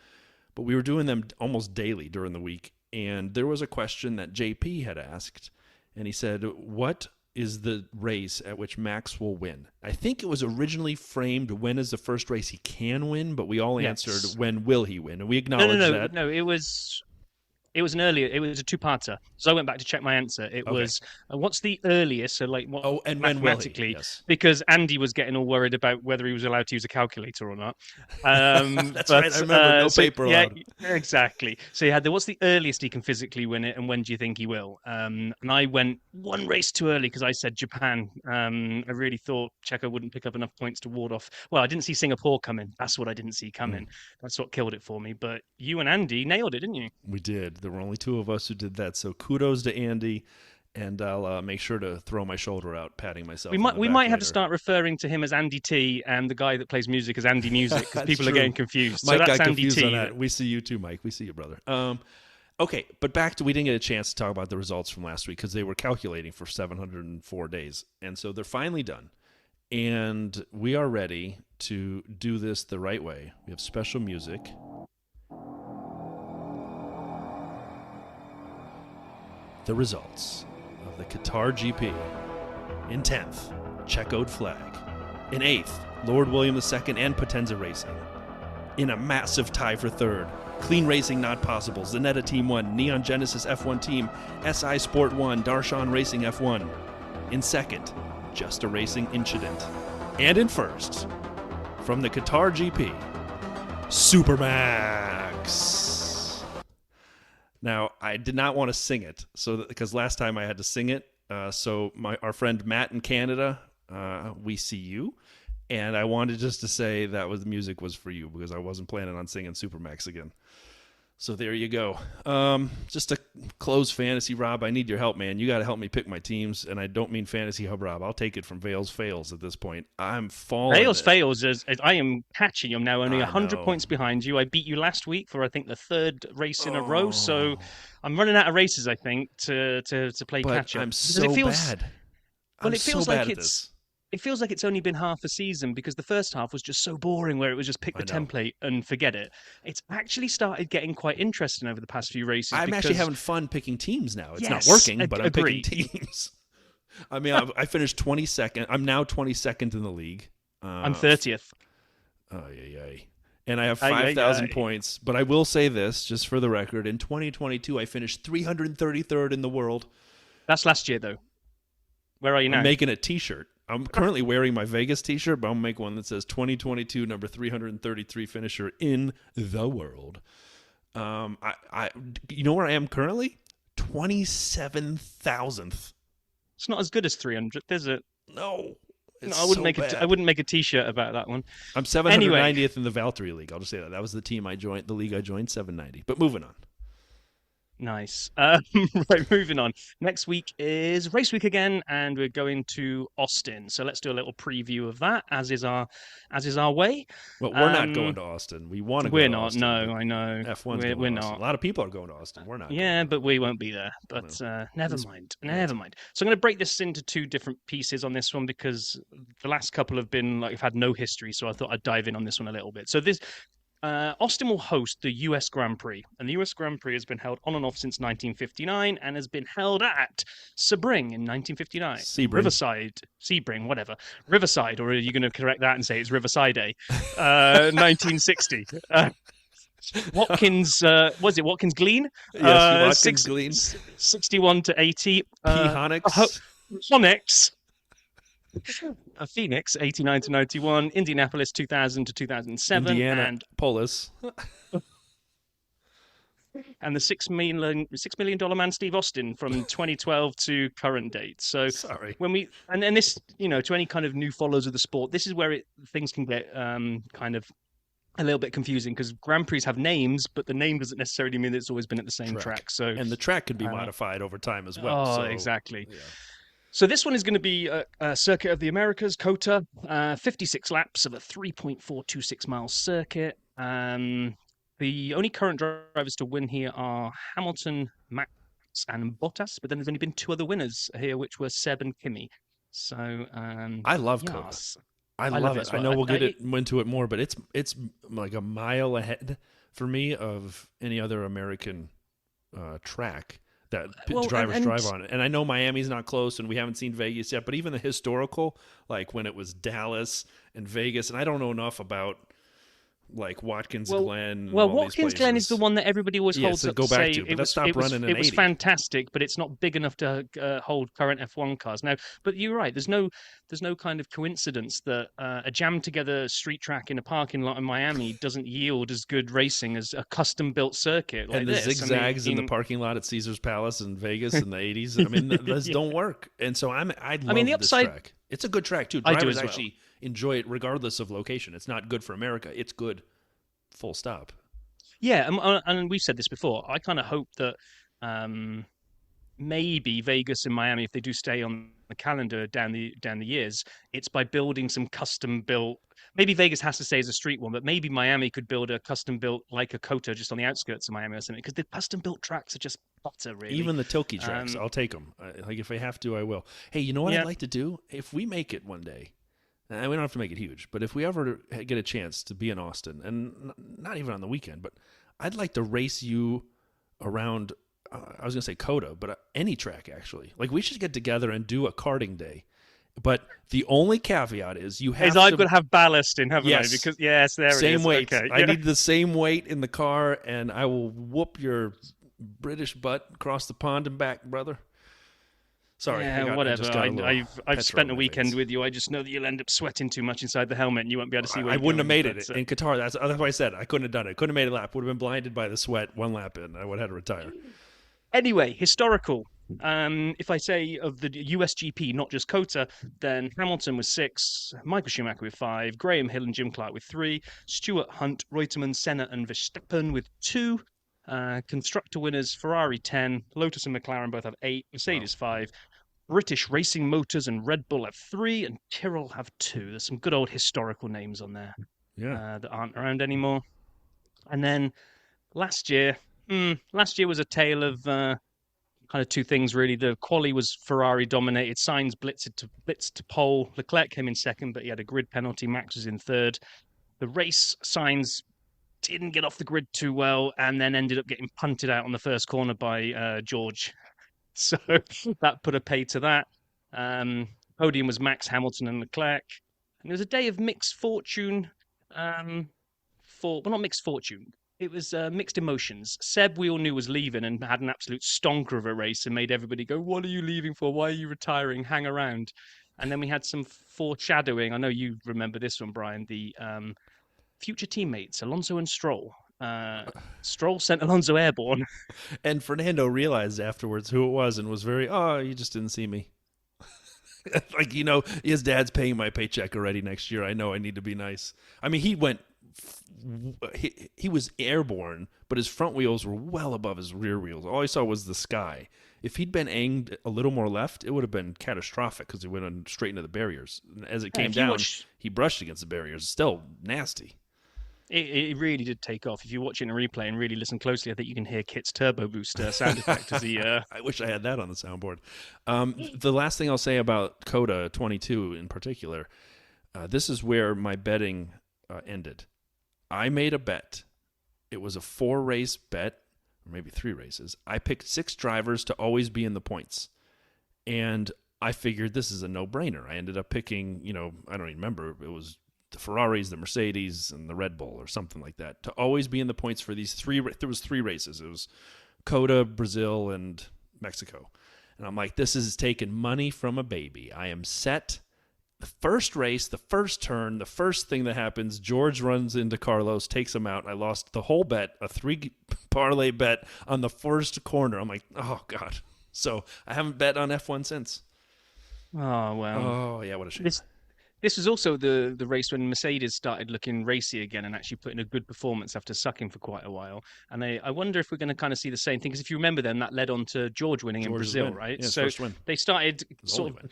But we were doing them almost daily during the week, and there was a question that JP had asked, and he said, what is the race at which Max will win? I think it was originally framed, when is the first race he can win, but we all answered, when will he win? And we acknowledged that. No, it was an earlier. It was a two-parter. So I went back to check my answer. It was what's the earliest? So like what? Oh, and mathematically, when will he? Yes. Because Andy was getting all worried about whether he was allowed to use a calculator or not. That's right. I remember no paper allowed. Yeah, exactly. So you had what's the earliest he can physically win it, and when do you think he will? And I went one race too early because I said Japan. I really thought Checo wouldn't pick up enough points to ward off. Well, I didn't see Singapore coming. That's what I didn't see coming. That's what killed it for me. But you and Andy nailed it, didn't you? We did. There were only two of us who did that, so kudos to Andy, and I'll make sure to throw my shoulder out, patting myself. We might have to start referring to him as Andy T and the guy that plays music as Andy Music, because people are getting confused. Mike so that's got Andy confused T. on that. We see you too, Mike. We see you, brother. Okay, but back to, we didn't get a chance to talk about the results from last week because they were calculating for 704 days, and so they're finally done, and we are ready to do this the right way. We have special music. The results of the Qatar GP. In 10th, Checkoed Flag. In 8th, Lord William II and Potenza Racing. In a massive tie for 3rd, Clean Racing Not Possible, Zanetta Team 1, Neon Genesis F1 Team, SI Sport 1, Darshan Racing F1. In 2nd, Just a Racing Incident. And in 1st, from the Qatar GP, Supermax. Now, I did not want to sing it, because last time I had to sing it. So our friend Matt in Canada, we see you, and I wanted just to say that the music was for you, because I wasn't planning on singing Supermax again. So there you go. Just to close fantasy, Rob, I need your help, man. You got to help me pick my teams, and I don't mean Fantasy Hub Rob. I'll take it from Vales Fails at this point. I'm falling. Vales Fails, as I am catching. I'm now only 100 points behind you. I beat you last week for, I think, the 3rd race in a row, so I'm running out of races, I think, to play catch-up. I'm so bad. Well, it feels so bad like at this. It feels like it's only been half a season, because the first half was just so boring, where it was just pick the template and forget it. It's actually started getting quite interesting over the past few races. I'm actually having fun picking teams now. It's not working, but I'm picking teams. I mean, I finished 22nd. I'm now 22nd in the league. I'm 30th. And I have 5,000 points. But I will say this, just for the record, in 2022, I finished 333rd in the world. That's last year, though. Where are you now? I'm making a T-shirt. I'm currently wearing my Vegas T-shirt, but I'm going to make one that says 2022 number 333 finisher in the world. You know where I am currently? 27,000th. It's not as good as 300, is it? No, No, It's I wouldn't so make bad. I wouldn't make a T-shirt about that one. I'm 790th in the Valtteri League. I'll just say that. That was the team I joined, the league I joined, 790. But moving on. Nice. Right, moving on. Next week is race week again, and we're going to Austin. So let's do a little preview of that, as is our way. Well, we're not going to Austin. We want to go We're to not. Austin. No, I know. F1's we're going to Austin. not. A lot of people are going to Austin. We're not. Yeah, going. but we won't be there. But never mind. Never mind. So I'm going to break this into two different pieces on this one because the last couple have been like I've had no history, so I thought I'd dive in on this one a little bit. So this. Austin will host the US Grand Prix, and the US Grand Prix has been held on and off since 1959 and has been held at Sebring in 1959. Sebring, whatever. Riverside, or are you going to correct that and say it's Riverside Day? 1960. Watkins, was it Watkins Glen? Yes, Watkins Glen. 61 to 80. Honix. Phoenix, 89 to 91, Indianapolis, 2000 to 2007, Indianapolis, and the $6 million man Steve Austin from 2012 to current date. So sorry, when we and then this, to any kind of new followers of the sport, this is where things can get kind of a little bit confusing because Grand Prix have names, but the name doesn't necessarily mean that it's always been at the same track. So and the track can be modified over time as well. Oh, so, exactly. Yeah. So this one is going to be a Circuit of the Americas, COTA, 56 laps of a 3.426 mile circuit. The only current drivers to win here are Hamilton, Max, and Bottas, but then there's only been two other winners here, which were Seb and Kimi. So I love COTA. I love it. Well. I know we'll get into it more, but it's like a mile ahead for me of any other American track that drivers drive on it. And I know Miami's not close and we haven't seen Vegas yet, but even the historical, like when it was Dallas and Vegas, and I don't know enough about like Watkins Glen. Well, Watkins Glen is the one that everybody always holds up go to back say to, but let's stop running it was fantastic, but it's not big enough to hold current F1 cars. Now, but you're right. There's no kind of coincidence that a jammed together street track in a parking lot in Miami doesn't yield as good racing as a custom built circuit like and the this. zigzags in the parking lot at Caesar's Palace in Vegas in the 80s. I mean, those don't work. And so I love the upside, this track. It's a good track too. Drivers actually enjoy it regardless of location. It's not good for America. It's good. Full stop. Yeah, and we've said this before. I kind of hope that maybe Vegas and Miami, if they do stay on the calendar down the years, it's by building some custom built. Maybe Vegas has to stay as a street one, but maybe Miami could build a custom built like a COTA just on the outskirts of Miami or something. Because the custom built tracks are just butter, really. Even the Tilke tracks, I'll take them. Like if I have to, I will. Hey, you know what I'd like to do? If we make it one day. And we don't have to make it huge, but if we ever get a chance to be in Austin, and not even on the weekend, but I'd like to race you around, I was going to say COTA, but any track, actually. Like, we should get together and do a karting day. But the only caveat is you have I've got to have ballast in, haven't I? Because, there same it is. Weight. Okay. I need the same weight in the car, and I will whoop your British butt across the pond and back, brother. Sorry. Whatever. I've spent a weekend with you. I just know that you'll end up sweating too much inside the helmet and you won't be able to see where I wouldn't have made it in Qatar. That's why I said I couldn't have done it. Couldn't have made a lap. Would have been blinded by the sweat one lap in. I would have had to retire. Anyway, historical. If I say of the USGP, not just COTA, then Hamilton with 6, Michael Schumacher with 5, Graham Hill and Jim Clark with 3, Stuart Hunt, Reutemann, Senna and Verstappen with 2, constructor winners Ferrari 10, Lotus and McLaren both have 8, Mercedes 5, British Racing Motors and Red Bull have 3, and Tyrrell have 2. There's some good old historical names on there that aren't around anymore. And then last year was a tale of kind of two things, really. The quali was Ferrari dominated. Sainz blitzed to pole. Leclerc came in second, but he had a grid penalty. Max was in third. The race, Sainz didn't get off the grid too well and then ended up getting punted out on the first corner by George. So that put a pay to that. Podium was Max, Hamilton and Leclerc. And it was a day of mixed fortune. Not mixed fortune. It was mixed emotions. Seb, we all knew, was leaving and had an absolute stonker of a race and made everybody go, what are you leaving for? Why are you retiring? Hang around. And then we had some foreshadowing. I know you remember this one, Brian. The future teammates, Alonso and Stroll. Stroll sent Alonso airborne. And Fernando realized afterwards who it was and was very, you just didn't see me. Like, his dad's paying my paycheck already next year. I know I need to be nice. I mean, he was airborne, but his front wheels were well above his rear wheels. All I saw was the sky. If he'd been aimed a little more left, it would have been catastrophic because he went on straight into the barriers. As it came down, he brushed against the barriers. Still nasty. It really did take off. If you watch it in a replay and really listen closely, I think you can hear Kit's turbo booster sound effect as he. I wish I had that on the soundboard. The last thing I'll say about COTA 22 in particular, this is where my betting ended. I made a bet. It was a 4-race bet, or maybe 3 races. I picked 6 drivers to always be in the points, and I figured this is a no-brainer. I ended up picking, I don't even remember. It was the Ferraris, the Mercedes, and the Red Bull or something like that, to always be in the points for these 3. There was 3 races. It was COTA, Brazil, and Mexico. And I'm like, this is taking money from a baby. I am set. The first race, the first turn, the first thing that happens, George runs into Carlos, takes him out. I lost the whole bet, a 3 parlay bet on the first corner. I'm like, oh, God. So I haven't bet on F1 since. Oh, well. Oh, yeah, what a shame. This was also the race when Mercedes started looking racy again and actually putting a good performance after sucking for quite a while. And I wonder if we're going to kind of see the same thing, because if you remember then, that led on to George winning in Brazil, right? Yeah, so they started,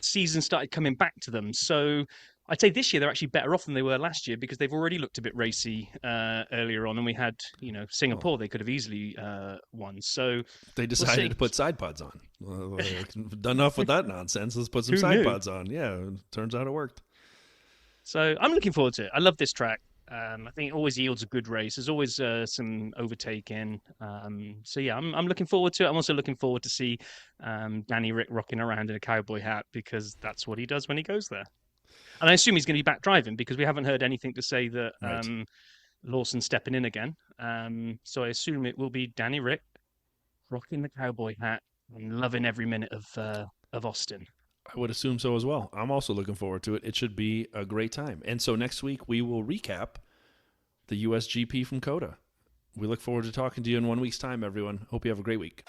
season started coming back to them. So I'd say this year they're actually better off than they were last year, because they've already looked a bit racy earlier on. And we had, Singapore, they could have easily won. So they decided to put side pods on. Well, done enough with that nonsense. Let's put some side pods on. Yeah, turns out it worked. So I'm looking forward to it. I love this track. I think it always yields a good race. There's always some overtaking. So yeah, I'm looking forward to it. I'm also looking forward to see Danny Rick rocking around in a cowboy hat, because that's what he does when he goes there. And I assume he's going to be back driving, because we haven't heard anything to say that Lawson's stepping in again. So I assume it will be Danny Rick rocking the cowboy hat and loving every minute of Austin. I would assume so as well. I'm also looking forward to it. It should be a great time. And so next week we will recap the USGP from COTA. We look forward to talking to you in 1 week's time, everyone. Hope you have a great week.